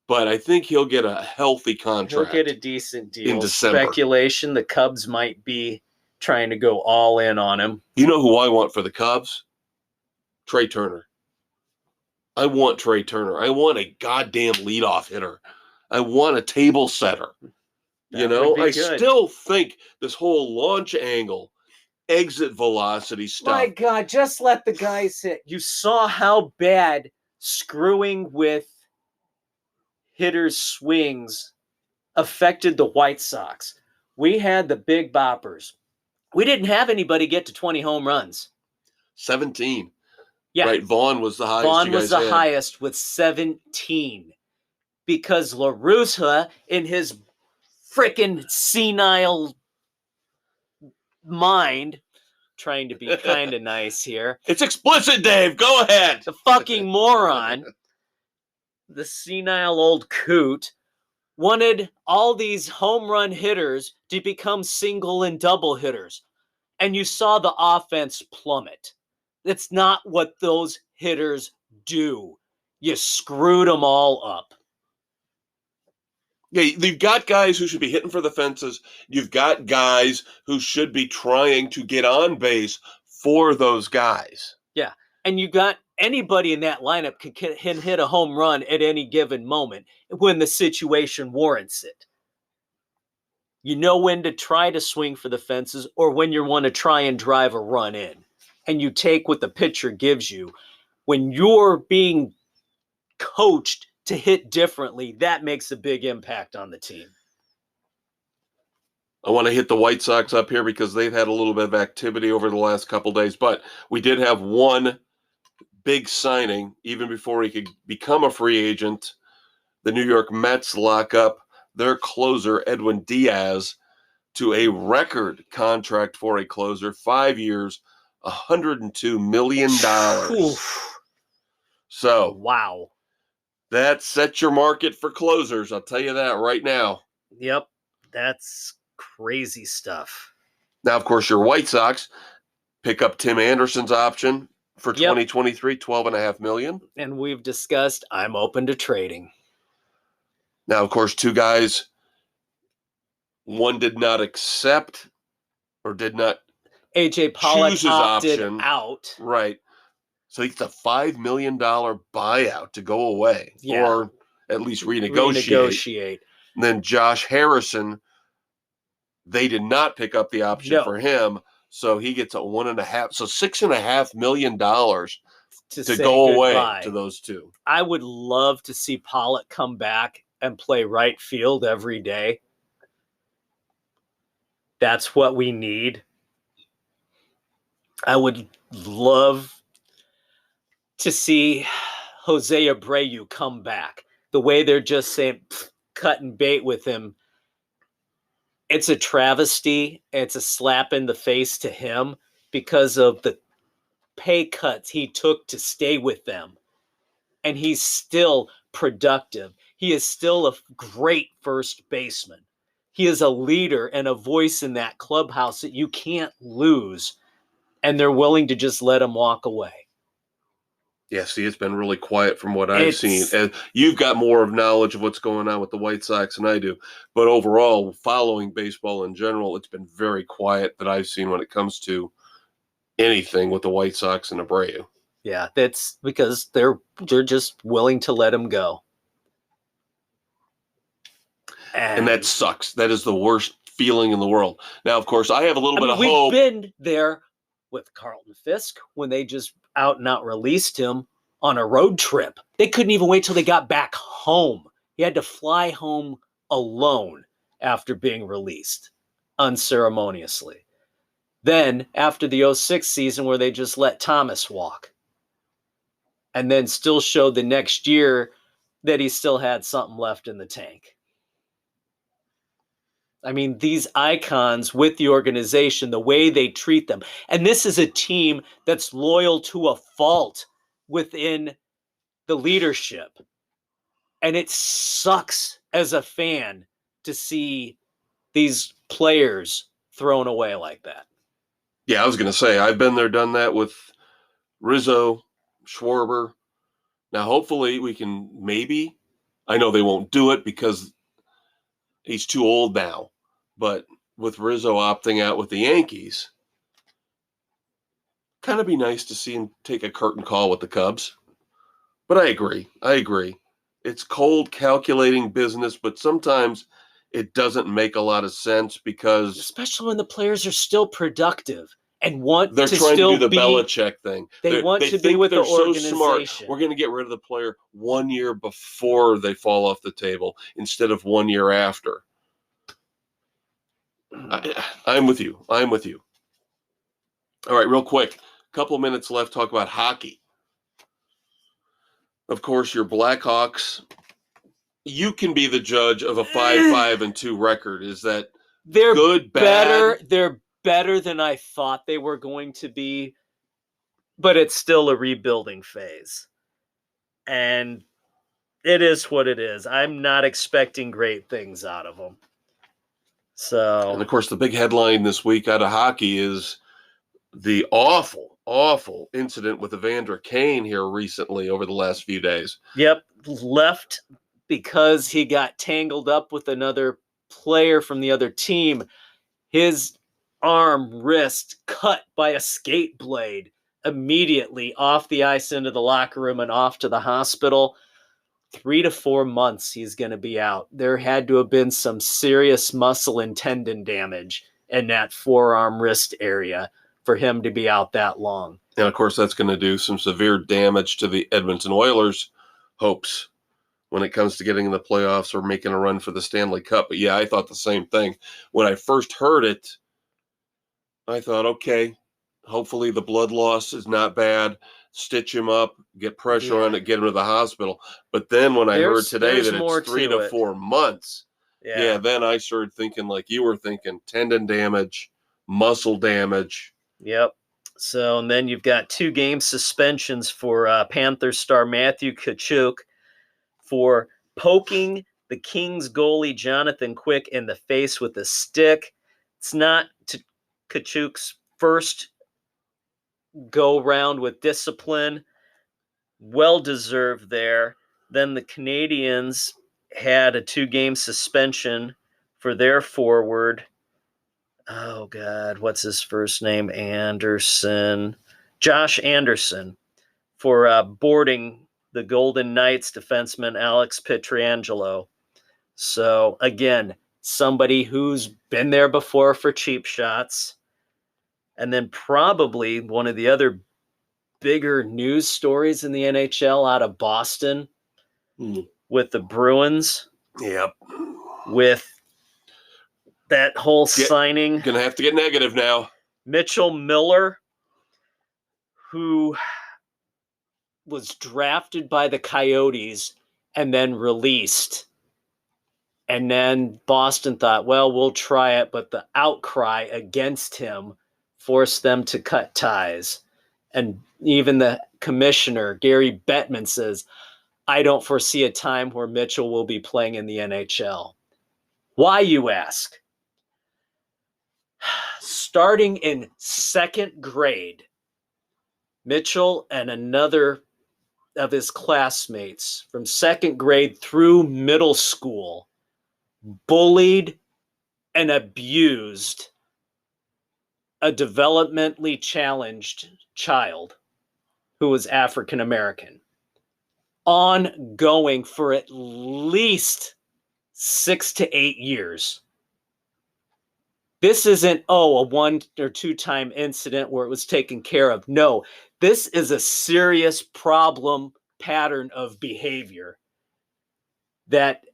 but I think he'll get a healthy contract. He'll get a decent deal. In December. Speculation, the Cubs might be trying to go all in on him. You know who I want for the Cubs? Trey Turner. I want Trey Turner. I want a goddamn leadoff hitter. I want a table setter. I still think this whole launch angle, exit velocity stuff. My God, just let the guys hit. You saw how bad screwing with hitters' swings affected the White Sox. We had the big boppers. We didn't have anybody get to 20 home runs. 17. Yeah. Right, Vaughn was the highest. Vaughn was the highest with 17 because La Russa, in his frickin' senile mind, trying to be kind of nice here. It's explicit, Dave. Go ahead. The fucking moron, the senile old coot, wanted all these home run hitters to become single and double hitters. And you saw the offense plummet. That's not what those hitters do. You screwed them all up. Yeah, you've got guys who should be hitting for the fences. You've got guys who should be trying to get on base for those guys. Yeah, and you got anybody in that lineup can hit a home run at any given moment when the situation warrants it. You know when to try to swing for the fences or when you want to try and drive a run in. And you take what the pitcher gives you. When you're being coached to hit differently, that makes a big impact on the team. I want to hit the White Sox up here because they've had a little bit of activity over the last couple days, but we did have one big signing even before he could become a free agent. The New York Mets lock up their closer, Edwin Diaz, to a record contract for a closer, 5 years, $102 million. So, wow. That sets your market for closers. I'll tell you that right now. Yep. That's crazy stuff. Now, of course, your White Sox pick up Tim Anderson's option for 2023, $12.5 million. And we've discussed I'm open to trading. Now, of course, two guys, one did not accept or did not AJ Pollock choose his opted option. Out. Right. So it's a $5 million buyout to go away or at least renegotiate. And then Josh Harrison, they did not pick up the option for him. So he gets $6.5 million to go away to those two. I would love to see Pollock come back and play right field every day. That's what we need. I would love to see Jose Abreu come back. The way they're just saying, cutting bait with him. It's a travesty. It's a slap in the face to him because of the pay cuts he took to stay with them. And he's still productive. He is still a great first baseman. He is a leader and a voice in that clubhouse that you can't lose. And they're willing to just let him walk away. Yeah, see, it's been really quiet from what I've seen. And you've got more of knowledge of what's going on with the White Sox than I do. But overall, following baseball in general, it's been very quiet that I've seen when it comes to anything with the White Sox and Abreu. Yeah, that's because they're just willing to let him go. And that sucks. That is the worst feeling in the world. Now, of course, I have a little bit of hope. We've been there with Carlton Fisk when they just out and out released him on a road trip. They couldn't even wait till they got back home. He had to fly home alone after being released unceremoniously. Then after the 06 season where they just let Thomas walk and then still showed the next year that he still had something left in the tank. I mean, these icons with the organization, the way they treat them. And this is a team that's loyal to a fault within the leadership. And it sucks as a fan to see these players thrown away like that. Yeah, I was going to say, I've been there, done that with Rizzo, Schwarber. Now, hopefully we can I know they won't do it because he's too old now. But with Rizzo opting out with the Yankees, kind of be nice to see him take a curtain call with the Cubs. But I agree. It's cold, calculating business, but sometimes it doesn't make a lot of sense because... Especially when the players are still productive and want They're to trying to still do the be Belichick thing. They want to be think with the they're so smart. organization. We're going to get rid of the player 1 year before they fall off the table instead of 1 year after. I'm with you. I'm with you. All right, real quick. A couple of minutes left. Talk about hockey. Of course, your Blackhawks. You can be the judge of a 5-5-2 record. Is that They're good, better. bad? They're better than I thought they were going to be, but it's still a rebuilding phase. And it is what it is. I'm not expecting great things out of them. So, And of course, the big headline this week out of hockey is the awful, awful incident with Evander Kane here recently over the last few days. yep, left because he got tangled up with another player from the other team. His wrist cut by a skate blade immediately off the ice into the locker room and off to the hospital. 3 to 4 months he's going to be out. There had to have been some serious muscle and tendon damage in that forearm wrist area for him to be out that long. And of course, that's going to do some severe damage to the Edmonton Oilers' hopes when it comes to getting in the playoffs or making a run for the Stanley Cup. But yeah, I thought the same thing. When I first heard it, I thought, okay, hopefully the blood loss is not bad. Stitch him up, get pressure on it, get him to the hospital. But then when I heard today that it's 3 to 4 months, then I started thinking like you were thinking, tendon damage, muscle damage. Yep. So, and then you've got 2 game suspensions for Panthers star Matthew Tkachuk for poking the Kings goalie Jonathan Quick in the face with a stick. It's not Tkachuk's first go round with discipline. Well deserved there. Then the Canadians had a 2 game suspension for their forward. Oh, God, what's his first name? Josh Anderson, for boarding the Golden Knights defenseman Alex Pietrangelo. So, again, somebody who's been there before for cheap shots. And then probably one of the other bigger news stories in the NHL out of Boston with the Bruins. Yep. With that whole signing. Going to have to get negative now. Mitchell Miller, who was drafted by the Coyotes and then released. And then Boston thought, well, we'll try it. But the outcry against him forced them to cut ties. And even the commissioner, Gary Bettman, says, I don't foresee a time where Mitchell will be playing in the NHL. Why, you ask? Starting in 2nd grade, Mitchell and another of his classmates from 2nd grade through middle school bullied and abused a developmentally challenged child who was African American, ongoing for at least 6 to 8 years. This isn't, a 1 or 2 time incident where it was taken care of. No, this is a serious problem pattern of behavior that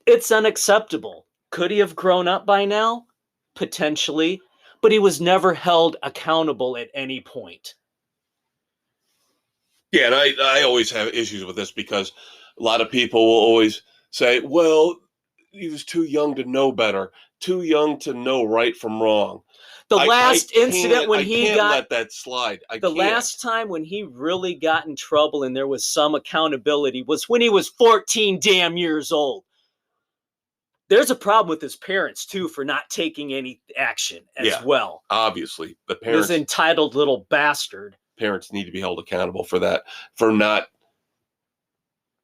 it's unacceptable. Could he have grown up by now? Potentially, but he was never held accountable at any point. Yeah, and I always have issues with this because a lot of people will always say, well, he was too young to know better, too young to know right from wrong. The last incident when I can't let that slide. Last time when he really got in trouble and there was some accountability was when he was 14 damn years old. There's a problem with his parents, too, for not taking any action as well. Obviously. The parents, this entitled little bastard. Parents need to be held accountable for that, for not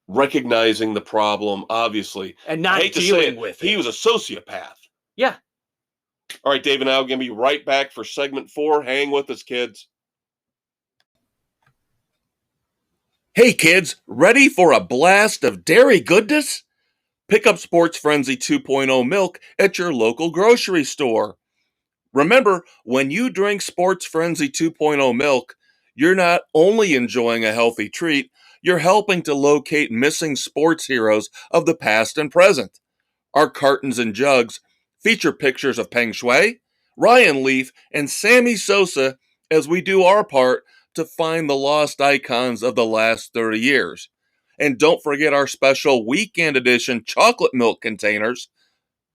recognizing the problem, obviously. And not dealing with it. He was a sociopath. Yeah. All right, Dave and I are going to be right back for segment 4. Hang with us, kids. Hey, kids, ready for a blast of dairy goodness? Pick up Sports Frenzy 2.0 milk at your local grocery store. Remember, when you drink Sports Frenzy 2.0 milk, you're not only enjoying a healthy treat, you're helping to locate missing sports heroes of the past and present. Our cartons and jugs feature pictures of Peng Shui, Ryan Leaf, and Sammy Sosa as we do our part to find the lost icons of the last 30 years. And don't forget our special weekend edition chocolate milk containers,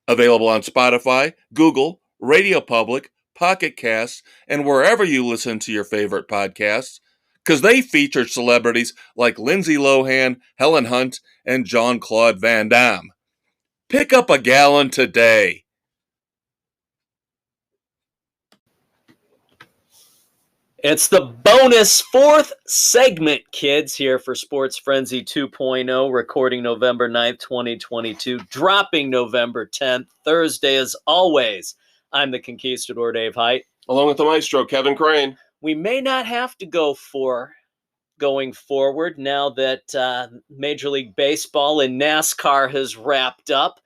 available on Spotify, Google, Radio Public, Pocket Casts, and wherever you listen to your favorite podcasts, because they feature celebrities like Lindsay Lohan, Helen Hunt, and Jean-Claude Van Damme. Pick up a gallon today. It's the bonus fourth segment, kids, here for Sports Frenzy 2.0, recording November 9th, 2022, dropping November 10th, Thursday as always. I'm the Conquistador, Dave Height. Along with the maestro, Kevin Crane. We may not have to go for going forward now that Major League Baseball and NASCAR has wrapped up.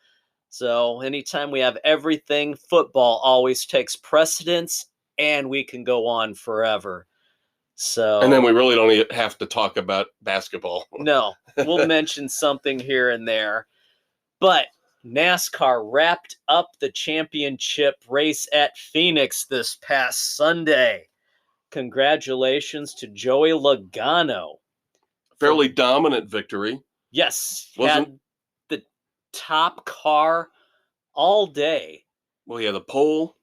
So anytime we have everything, football always takes precedence, and we can go on forever. So, And then we really don't even have to talk about basketball. No, we'll mention something here and there. But NASCAR wrapped up the championship race at Phoenix this past Sunday. Congratulations to Joey Logano. Fairly dominant victory. Yes, Wasn't had the top car all day. Well, yeah, the pole.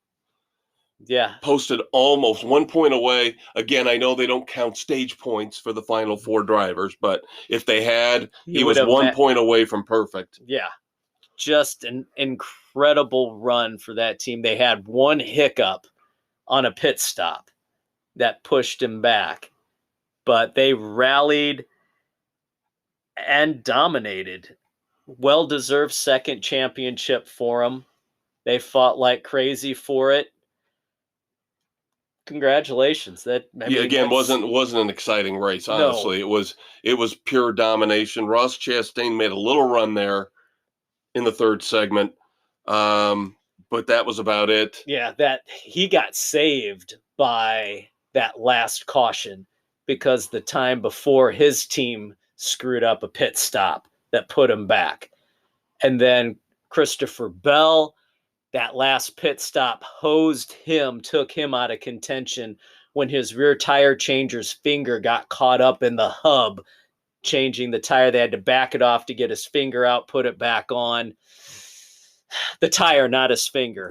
Yeah. Posted almost 1 point away. Again, I know they don't count stage points for the final four drivers, but if they had, he was 1 point away from perfect. Yeah. Just an incredible run for that team. They had one hiccup on a pit stop that pushed him back, but they rallied and dominated. Well-deserved second championship for them. They fought like crazy for it. Congratulations! Wasn't an exciting race. Honestly, No. it was pure domination. Ross Chastain made a little run there in the third segment, but that was about it. Yeah, that he got saved by that last caution because the time before his team screwed up a pit stop that put him back, and then Christopher Bell. That last pit stop hosed him, took him out of contention when his rear tire changer's finger got caught up in the hub, changing the tire. They had to back it off to get his finger out, put it back on. The tire, not his finger.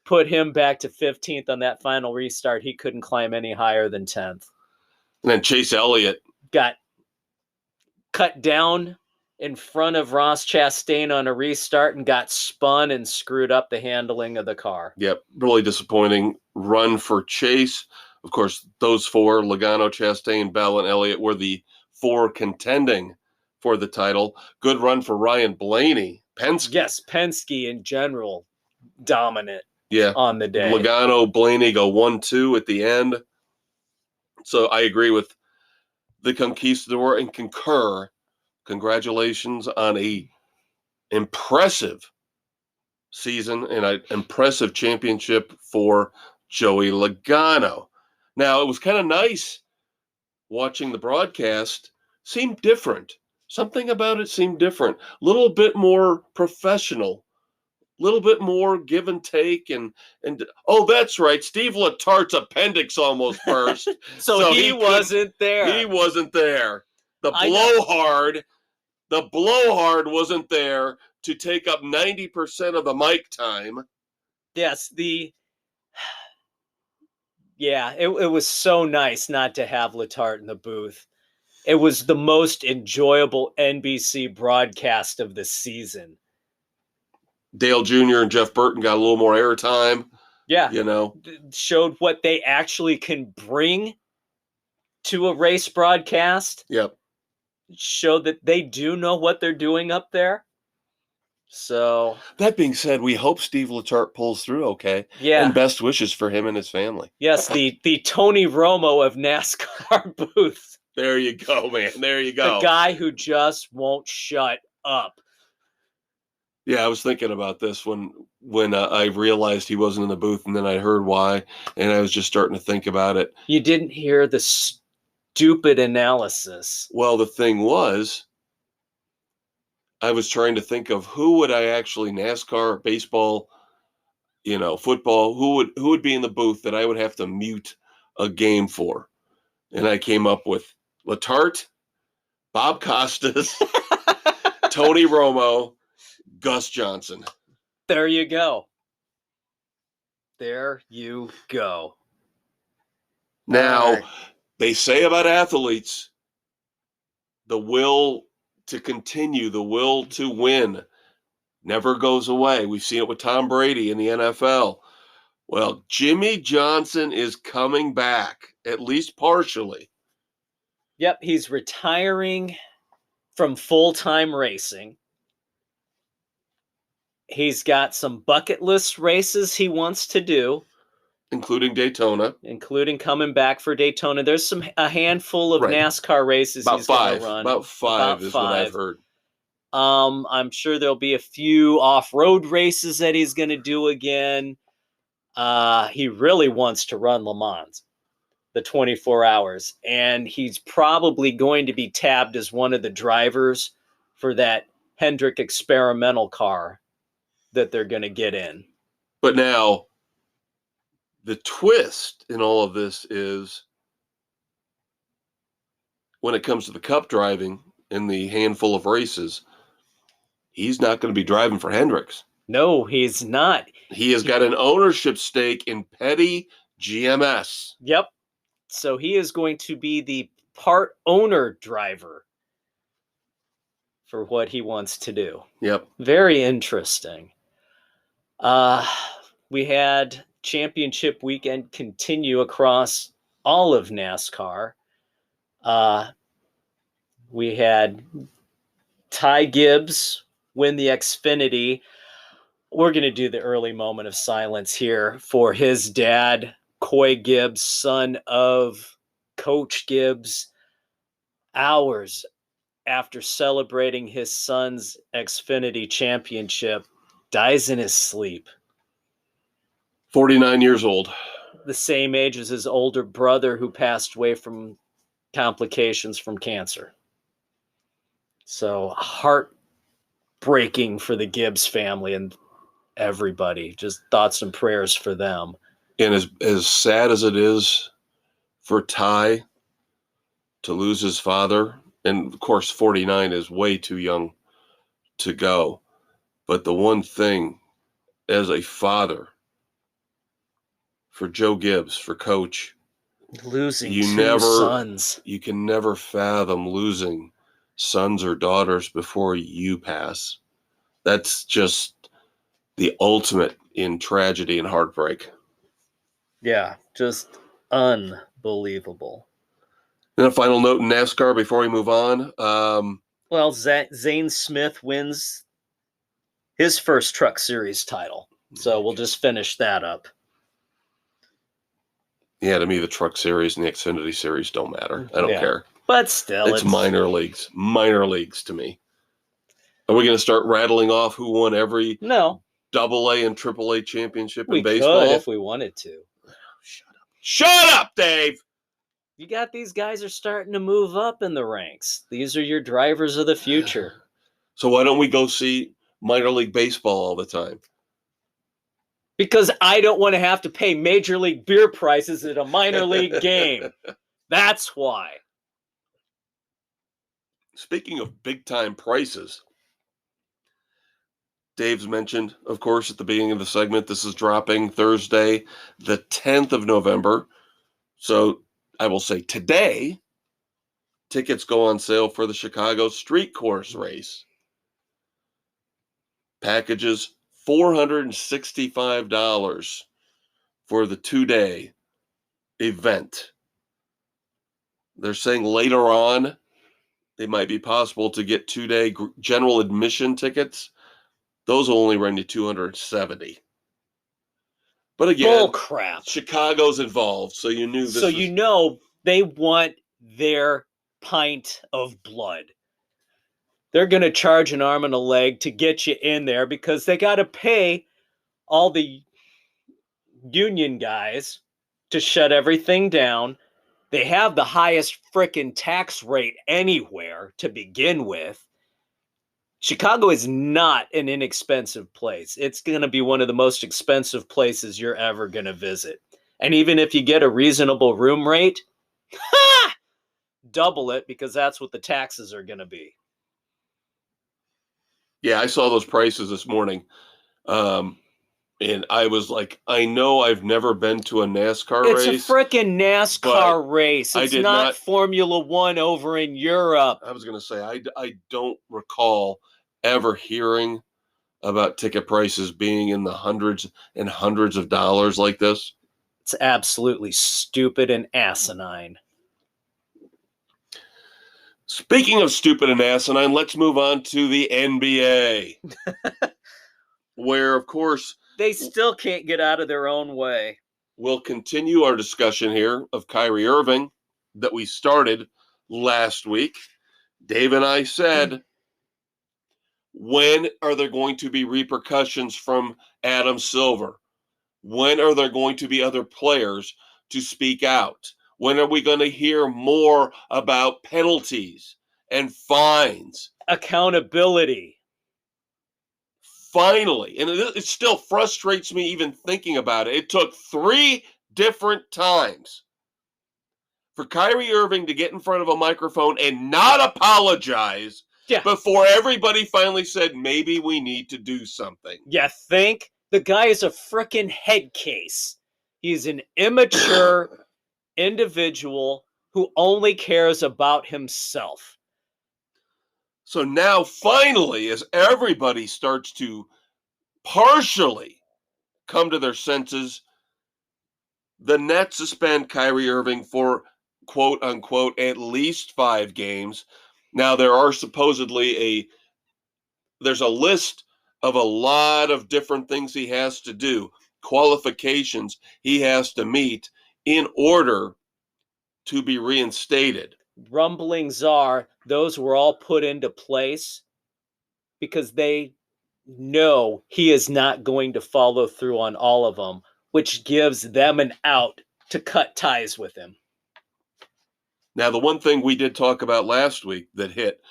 Put him back to 15th on that final restart. He couldn't climb any higher than 10th. And then Chase Elliott got cut down in front of Ross Chastain on a restart and got spun and screwed up the handling of the car. Yep, really disappointing run for Chase. Of course, those four, Logano, Chastain, Bell, and Elliott, were the four contending for the title. Good run for Ryan Blaney. Penske. Yes, Penske in general, dominant yeah. on the day. Logano, Blaney go 1-2 at the end. So I agree with the Conquistador and concur. Congratulations on a impressive season and an impressive championship for Joey Logano. Now, it was kind of nice watching the broadcast. Seemed different. Something about it seemed different. A little bit more professional. A little bit more give and take. And oh, that's right. Steve Letart's appendix almost burst. so he wasn't there. He wasn't there. The blowhard wasn't there to take up 90% of the mic time. Yes, it was so nice not to have Letarte in the booth. It was the most enjoyable NBC broadcast of the season. Dale Jr. and Jeff Burton got a little more airtime. Yeah. Showed what they actually can bring to a race broadcast. Yep. Showed that they do know what they're doing up there. So that being said, we hope Steve Letarte pulls through okay. Yeah. And best wishes for him and his family. Yes, the Tony Romo of NASCAR booth. There you go, man. There you go. The guy who just won't shut up. Yeah, I was thinking about this when I realized he wasn't in the booth, and then I heard why, and I was just starting to think about it. You didn't hear the stupid analysis. Well, the thing was, I was trying to think of who would I actually NASCAR, baseball, football, who would be in the booth that I would have to mute a game for, and I came up with Letarte, Bob Costas, Tony Romo, Gus Johnson. There you go. There you go. Now, right. They say about athletes, the will to continue, the will to win never goes away. We've seen it with Tom Brady in the NFL. Well, Jimmy Johnson is coming back, at least partially. Yep, he's retiring from full-time racing. He's got some bucket list races he wants to do, including Daytona, including coming back for Daytona. There's a handful of Right. NASCAR races about he's going five. to run. About five is what I've heard. I'm sure there'll be a few off-road races that he's going to do again. He really wants to run Le Mans, the 24 hours, and he's probably going to be tabbed as one of the drivers for that Hendrick experimental car that they're going to get in. But now, the twist in all of this is when it comes to the Cup driving in the handful of races, he's not going to be driving for Hendricks. No, he's not. He has got an ownership stake in Petty GMS. Yep. So he is going to be the part owner driver for what he wants to do. Yep. Very interesting. We had championship weekend continue across all of NASCAR. We had Ty Gibbs win the Xfinity. We're going to do the early moment of silence here for his dad, Coy Gibbs, son of Coach Gibbs. Hours after celebrating his son's Xfinity championship, dies in his sleep. 49 years old. The same age as his older brother, who passed away from complications from cancer. So heartbreaking for the Gibbs family and everybody. Just thoughts and prayers for them. And as sad as it is for Ty to lose his father, and of course 49 is way too young to go, but the one thing as a father for Joe Gibbs, for Coach, losing two sons. You can never fathom losing sons or daughters before you pass. That's just the ultimate in tragedy and heartbreak. Yeah, just unbelievable. And a final note in NASCAR before we move on. Well, Zane Smith wins his first Truck Series title. So we'll just finish that up. Yeah, to me, the Truck Series and the Xfinity Series don't matter. I don't care. But still, it's minor leagues. Minor leagues to me. Are we going to start rattling off who won every AA and AAA championship in baseball? We could if we wanted to. Oh, shut up. Shut up, Dave! You got these guys are starting to move up in the ranks. These are your drivers of the future. So why don't we go see minor league baseball all the time? Because I don't want to have to pay major league beer prices at a minor league game. That's why. Speaking of big-time prices, Dave's mentioned, of course, at the beginning of the segment, this is dropping Thursday, the 10th of November. So I will say today, tickets go on sale for the Chicago Street Course race. Packages, $465 for the 2-day event. They're saying later on, it might be possible to get 2-day general admission tickets. Those will only run you $270. But again, bull crap. Chicago's involved, so you knew this. So you know they want their pint of blood. They're going to charge an arm and a leg to get you in there because they got to pay all the union guys to shut everything down. They have the highest frickin' tax rate anywhere to begin with. Chicago is not an inexpensive place. It's going to be one of the most expensive places you're ever going to visit. And even if you get a reasonable room rate, double it because that's what the taxes are going to be. Yeah, I saw those prices this morning. And I was like, I know I've never been to a NASCAR race. It's a frickin' NASCAR race. I It's did not not- Formula One over in Europe. I was going to say, I don't recall ever hearing about ticket prices being in the hundreds and hundreds of dollars like this. It's absolutely stupid and asinine. Speaking of stupid and asinine, let's move on to the NBA, where, of course, They still can't get out of their own way. we'll continue our discussion here of Kyrie Irving that we started last week. Dave and I said, when are there going to be repercussions from Adam Silver? When are there going to be other players to speak out? When are we going to hear more about penalties and fines? Accountability. Finally, and it still frustrates me even thinking about it. It took 3 different times for Kyrie Irving to get in front of a microphone and not apologize before everybody finally said, maybe we need to do something. You think? The guy is a frickin' head case. He's an immature individual who only cares about himself. So now, finally, as everybody starts to partially come to their senses, the Nets suspend Kyrie Irving for, quote unquote, at least 5 games. Now, there are supposedly there's a list of a lot of different things he has to do, qualifications he has to meet in order to be reinstated. Rumblings are those were all put into place because they know he is not going to follow through on all of them, which gives them an out to cut ties with him. Now, the one thing we did talk about last week that hit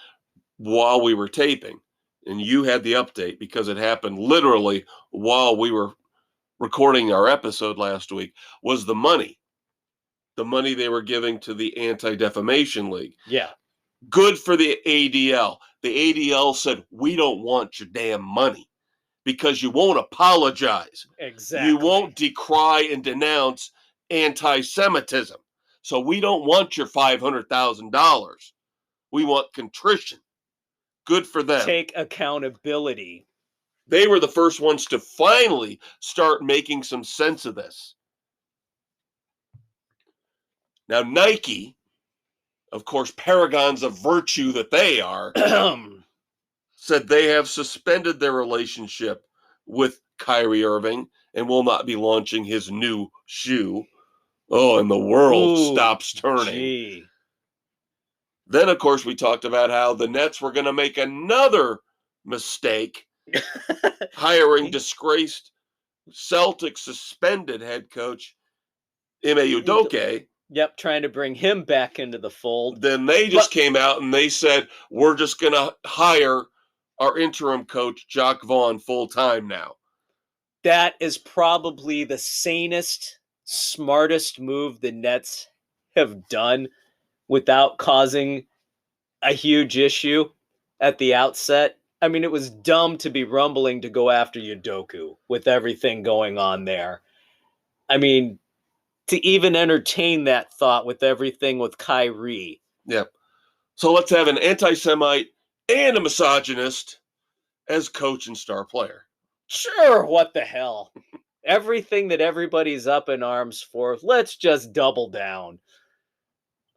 while we were taping, and you had the update because it happened literally while we were recording our episode last week, was the money they were giving to the Anti-Defamation League. Yeah. Good for the ADL. The ADL said, we don't want your damn money because you won't apologize. Exactly. You won't decry and denounce anti-Semitism. So we don't want your $500,000. We want contrition. Good for them. Take accountability. They were the first ones to finally start making some sense of this. Now, Nike, of course, paragons of virtue that they are, said they have suspended their relationship with Kyrie Irving and will not be launching his new shoe. Oh, and the world stops turning. Gee. Then, of course, we talked about how the Nets were going to make another mistake, hiring disgraced Celtics suspended head coach Ime Udoka. Yep, trying to bring him back into the fold. Then they just came out and they said, we're just going to hire our interim coach, Jacques Vaughn, full-time now. That is probably the sanest, smartest move the Nets have done without causing a huge issue at the outset. I mean, it was dumb to be rumbling to go after Udoka with everything going on there. I mean, to even entertain that thought with everything with Kyrie. Yep. So let's have an anti-Semite and a misogynist as coach and star player. Sure, what the hell? Everything that everybody's up in arms for, let's just double down.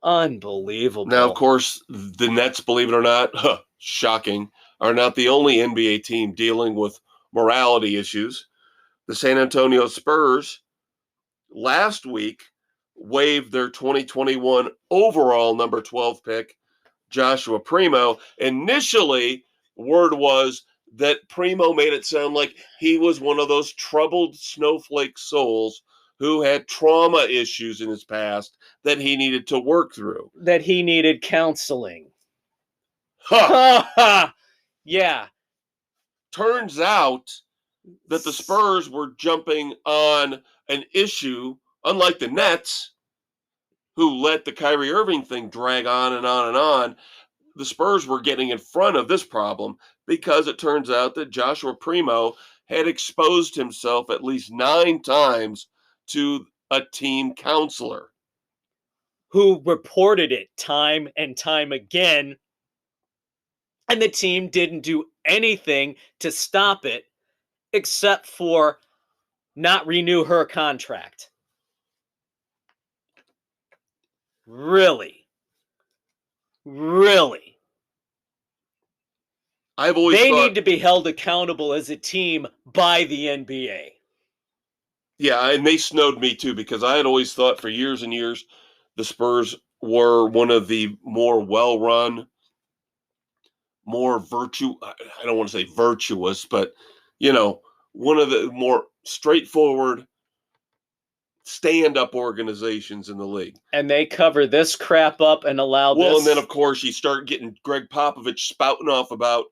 Unbelievable. Now, of course, the Nets, believe it or not, shocking, are not the only NBA team dealing with morality issues. The San Antonio Spurs last week waived their 2021 overall number 12 pick, Joshua Primo. Initially, word was that Primo made it sound like he was one of those troubled snowflake souls who had trauma issues in his past that he needed to work through. That he needed counseling. Huh. Yeah. Turns out that the Spurs were jumping on an issue, unlike the Nets, who let the Kyrie Irving thing drag on and on and on. The Spurs were getting in front of this problem because it turns out that Joshua Primo had exposed himself at least 9 times to a team counselor. Who reported it time and time again. And the team didn't do anything to stop it except for not renew her contract. Really? Really? I've always They thought, need to be held accountable as a team by the NBA. Yeah, and they snowed me too, because I had always thought for years and years the Spurs were one of the more well-run, more I don't want to say virtuous, but, one of the more straightforward stand-up organizations in the league. And they cover this crap up and allow this. Well, and then, of course, you start getting Greg Popovich spouting off about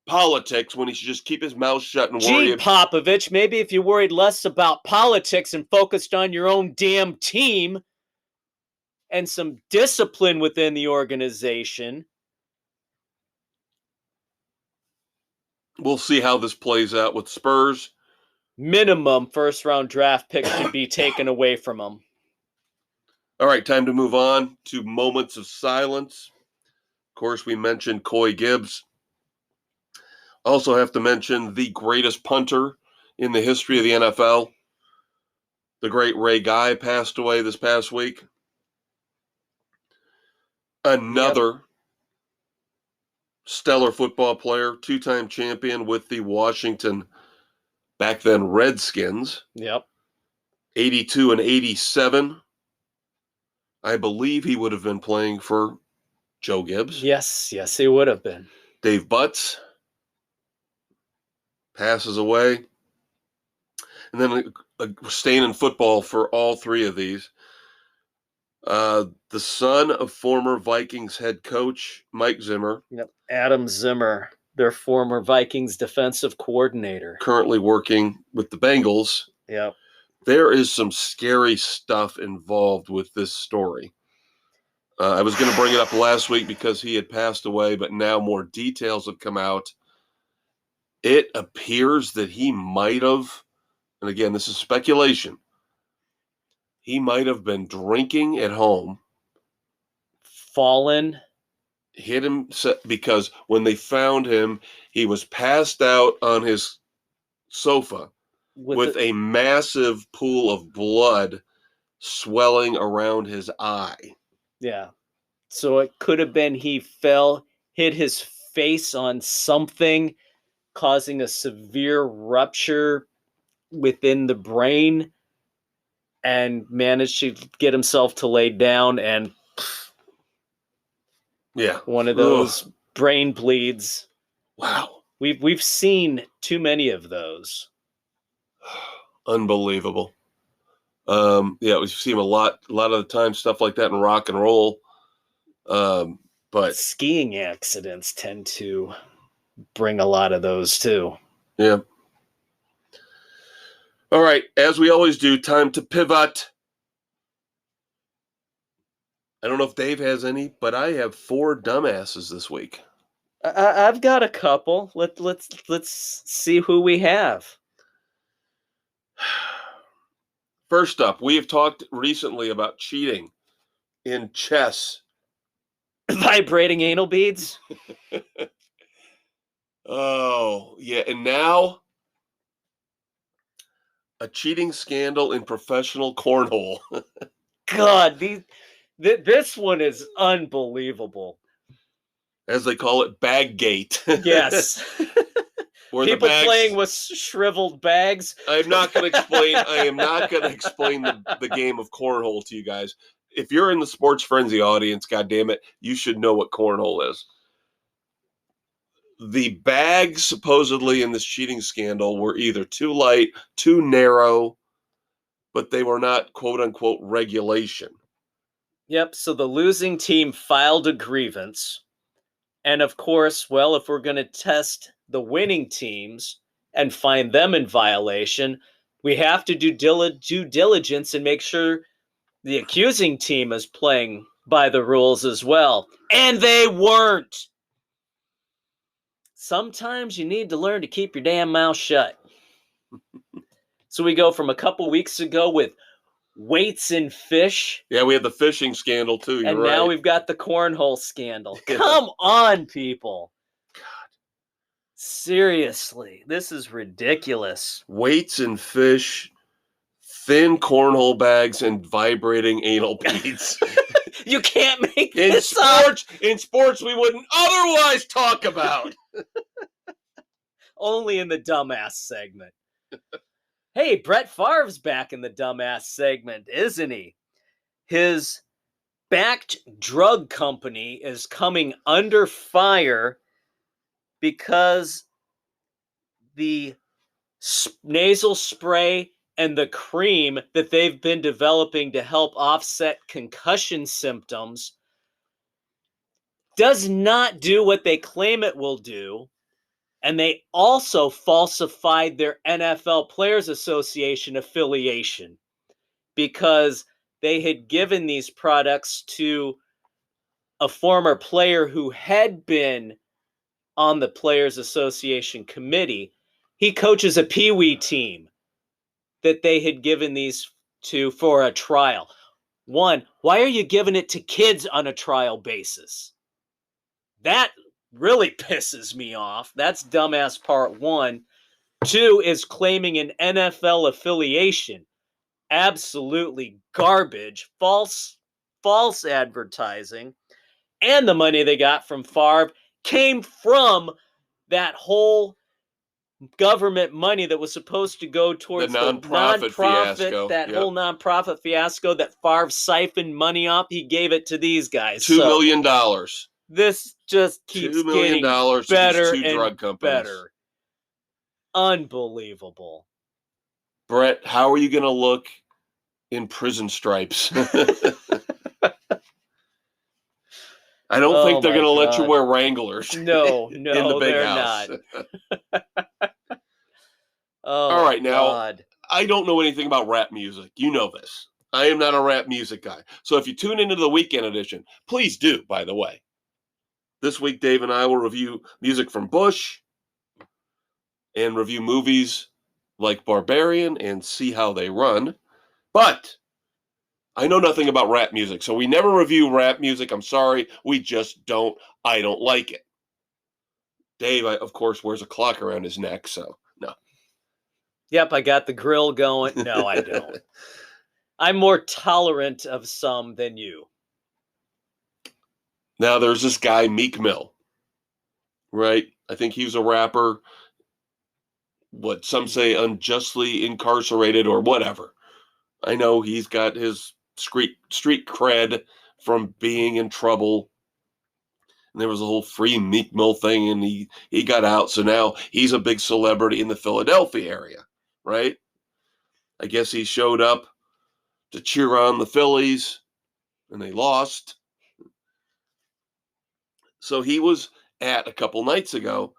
politics when he should just keep his mouth shut and worry. Gene Popovich, maybe if you worried less about politics and focused on your own damn team and some discipline within the organization. We'll see how this plays out with Spurs. Minimum first-round draft pick should be taken away from them. All right, time to move on to moments of silence. Of course, we mentioned Coy Gibbs. Also have to mention the greatest punter in the history of the NFL. The great Ray Guy passed away this past week. Another stellar football player, 2-time champion with the Washington, back then, Redskins. Yep. 82 and 87. I believe he would have been playing for Joe Gibbs. Yes, he would have been. Dave Butts passes away. And then staying in football for all 3 of these. The son of former Vikings head coach Mike Zimmer. Yep. Adam Zimmer, their former Vikings defensive coordinator. Currently working with the Bengals. Yep. There is some scary stuff involved with this story. I was going to bring it up last week because he had passed away, but now more details have come out. It appears that he might have, and again, this is speculation, he might have been drinking at home. Fallen. Hit him, because when they found him, he was passed out on his sofa with a massive pool of blood swelling around his eye. Yeah. So it could have been he fell, hit his face on something, causing a severe rupture within the brain, and managed to get himself to lay down, and one of those brain bleeds. Wow. We've seen too many of those. Unbelievable. We see him a lot of the time, stuff like that in rock and roll. But skiing accidents tend to bring a lot of those too. Yeah. All right, as we always do, time to pivot. I don't know if Dave has any, but I have 4 dumbasses this week. I've got a couple. Let's see who we have. First up, we have talked recently about cheating in chess. Vibrating anal beads? Oh, yeah. And now, a cheating scandal in professional cornhole. God, this one is unbelievable. As they call it, Baggate. Yes. People playing with shriveled bags. I am not going to explain the game of cornhole to you guys. if you're in the Sports Frenzy audience, God damn it, you should know what cornhole is. The bags supposedly in this cheating scandal were either too light, too narrow, but they were not quote unquote regulation. Yep, so the losing team filed a grievance. And of course, well, if we're going to test the winning teams and find them in violation, we have to do due diligence and make sure the accusing team is playing by the rules as well. And they weren't. Sometimes you need to learn to keep your damn mouth shut. So we go from a couple weeks ago with weights and fish. Yeah, we had the fishing scandal too. You're And right. now we've got the cornhole scandal. Yeah. Come on, people. Seriously, this is ridiculous. Weights and fish, thin cornhole bags, and vibrating anal beads. You can't make In this up. sports, we wouldn't otherwise talk about. Only in the dumbass segment. Hey, Brett Favre's back in the dumbass segment, isn't he? His backed drug company is coming under fire because the nasal spray and the cream that they've been developing to help offset concussion symptoms does not do what they claim it will do. And they also falsified their NFL Players Association affiliation because they had given these products to a former player who had been on the Players Association committee. He coaches a Pee-wee team that they had given these to for a trial. One, why are you giving it to kids on a trial basis? That really pisses me off. That's dumbass part one. Two is claiming an NFL affiliation. Absolutely garbage. False advertising. And the money they got from Favre came from that whole government money that was supposed to go towards the nonprofit fiasco. That whole nonprofit fiasco that Favre siphoned money off. He gave it to these guys. $2 million. This just keeps $2 million getting better to these two drug companies. better. Unbelievable. Brett, how are you going to look in prison stripes? I don't think they're going to let you wear Wranglers. No, in the big they're house. not. Oh, all right, now, God. I don't know anything about rap music. You know this. I am not a rap music guy. So if you tune into the weekend edition, please do, by the way. This week, Dave and I will review music from Bush and review movies like Barbarian and See How They Run. But I know nothing about rap music, so we never review rap music. I'm sorry. We just don't. I don't like it. Dave, of course, wears a clock around his neck, so no. Yep, I got the grill going. No, I don't. I'm more tolerant of some than you. Now, there's this guy, Meek Mill, right? I think he was a rapper, what some say unjustly incarcerated or whatever. I know he's got his street cred from being in trouble. And there was a whole free Meek Mill thing, and he got out. So now he's a big celebrity in the Philadelphia area, right? I guess he showed up to cheer on the Phillies, and they lost. So he was at, a couple nights ago,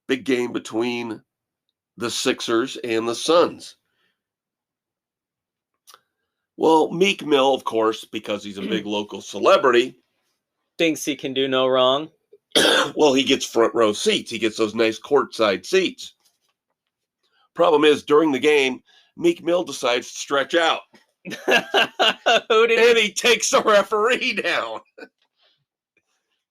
big game between the Sixers and the Suns. Well, Meek Mill, of course, because he's a big local celebrity, Thinks he can do no wrong. well, he gets front row seats. He gets those nice courtside seats. Problem is, during the game, Meek Mill decides to stretch out. And he takes the referee down.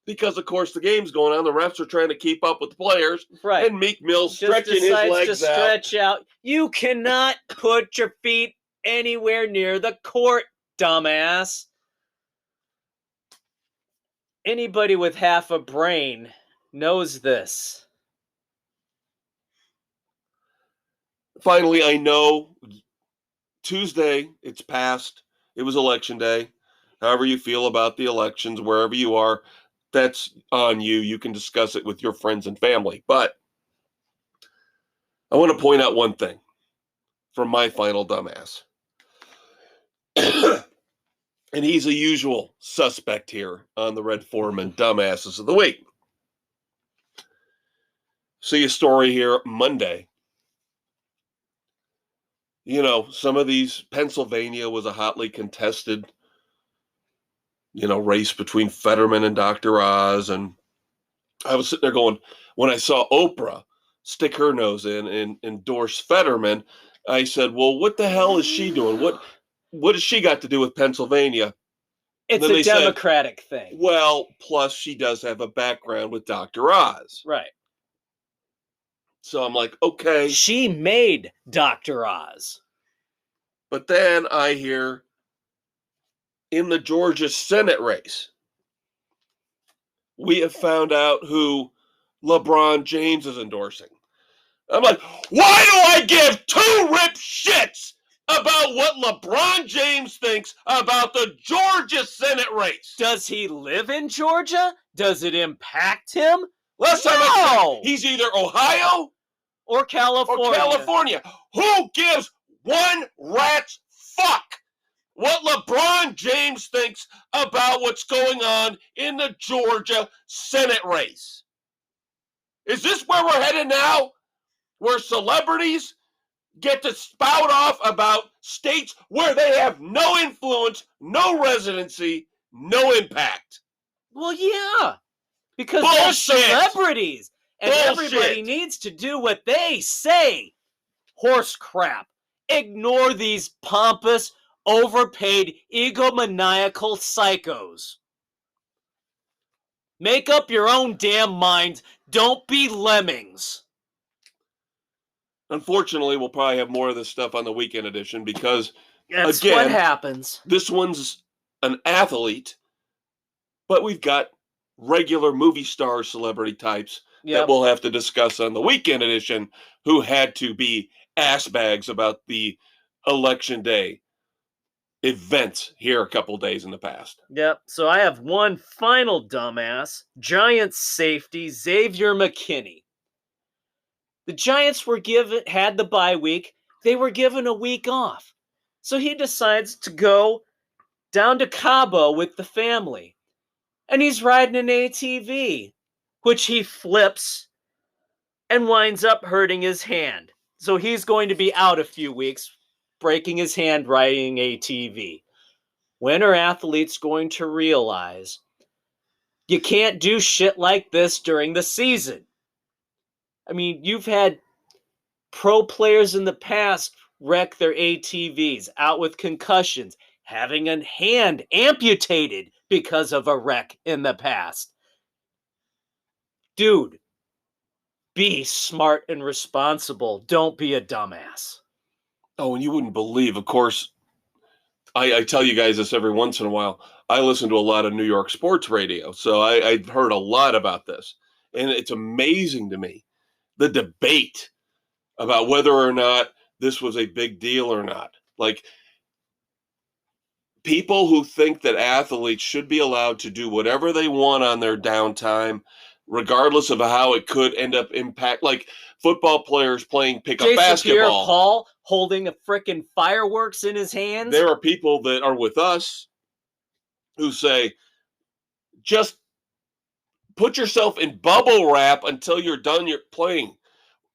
Because, of course, the game's going on. The refs are trying to keep up with the players. Right. And Meek Mill Just stretching his decides legs to out. stretch out. You cannot put your feet anywhere near the court, dumbass. Anybody with half a brain knows this. Finally, I know Tuesday, it's past. It was election day. however you feel about the elections, wherever you are, that's on you. You can discuss it with your friends and family. But I want to point out one thing from my final dumbass. And he's a usual suspect here on the Red Foreman Dumbasses of the Week. See a story here Monday. You know, some of these, Pennsylvania was a hotly contested, race between Fetterman and Dr. Oz. And I was sitting there going, when I saw Oprah stick her nose in and endorse Fetterman, I said, well, what the hell is she doing? What has she got to do with Pennsylvania? It's a Democratic thing. Well, plus she does have a background with Dr. Oz. Right. So I'm like, okay. She made Dr. Oz. But then I hear in the Georgia Senate race, we have found out who LeBron James is endorsing. I'm like, why do I give two rip shits about what LeBron James thinks about the Georgia Senate race? Does he live in Georgia? Does it impact him? Last time I checked, he's either Ohio or California. Who gives one rat's fuck what LeBron James thinks about what's going on in the Georgia Senate race? Is this where we're headed now? Where celebrities get to spout off about states where they have no influence, no residency, no impact? Well, yeah. Because Bullshit. they're celebrities. And Bullshit. Everybody needs to do what they say. Horse crap. Ignore these pompous, overpaid, egomaniacal psychos. Make up your own damn mind. Don't be lemmings. Unfortunately, we'll probably have more of this stuff on the weekend edition because, that's again, what happens. This one's an athlete, but we've got regular movie star celebrity types that we'll have to discuss on the weekend edition who had to be ass bags about the election day events here a couple days in the past. Yep. So I have one final dumbass. Giants safety Xavier McKinney. The Giants had the bye week. They were given a week off. So he decides to go down to Cabo with the family. And he's riding an ATV, which he flips and winds up hurting his hand. So he's going to be out a few weeks, breaking his hand riding ATV. When are athletes going to realize you can't do shit like this during the season? I mean, you've had pro players in the past wreck their ATVs, out with concussions, having a hand amputated because of a wreck in the past. Dude, be smart and responsible. Don't be a dumbass. Oh, and you wouldn't believe, of course, I tell you guys this every once in a while. I listen to a lot of New York sports radio, so I've heard a lot about this. And it's amazing to me, the debate about whether or not this was a big deal or not. Like, people who think that athletes should be allowed to do whatever they want on their downtime, regardless of how it could end up impact, like football players playing pickup basketball. Pierre-Paul holding a frickin' fireworks in his hands. There are people that are with us who say, just put yourself in bubble wrap until you're done playing.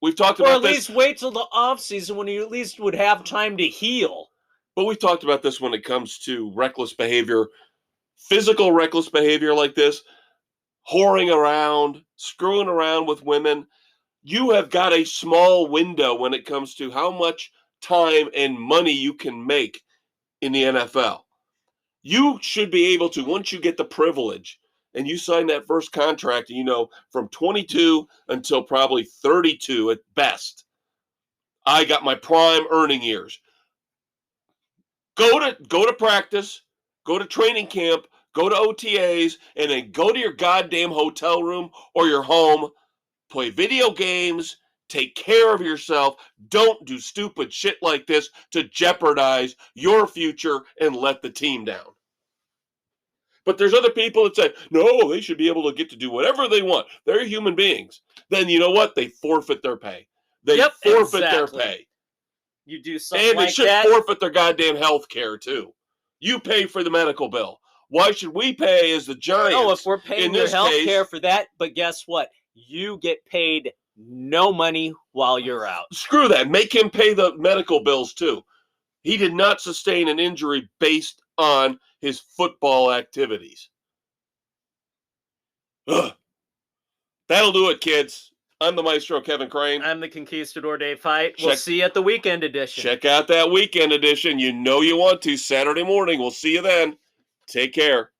We've talked about this. Or at least wait till the offseason when you at least would have time to heal. But we've talked about this when it comes to reckless behavior, physical reckless behavior like this, whoring around, screwing around with women. You have got a small window when it comes to how much time and money you can make in the NFL. You should be able to, once you get the privilege and you sign that first contract, from 22 until probably 32 at best, I got my prime earning years. Go to practice, go to training camp, go to OTAs, and then go to your goddamn hotel room or your home, play video games, take care of yourself. Don't do stupid shit like this to jeopardize your future and let the team down. But there's other people that say, no, they should be able to get to do whatever they want. They're human beings. Then you know what? They forfeit their pay. They forfeit their pay. You do something and like they should that. forfeit their goddamn health care, too. You pay for the medical bill. Why should we pay as the Giants? No, if we're paying your health care for that, but guess what? You get paid no money while you're out. Screw that. Make him pay the medical bills, too. He did not sustain an injury based on his football activities. Ugh. That'll do it, kids. I'm the Maestro, Kevin Crane. I'm the Conquistador, Dave Height. We'll see you at the weekend edition. Check out that weekend edition. You know you want to. Saturday morning. We'll see you then. Take care.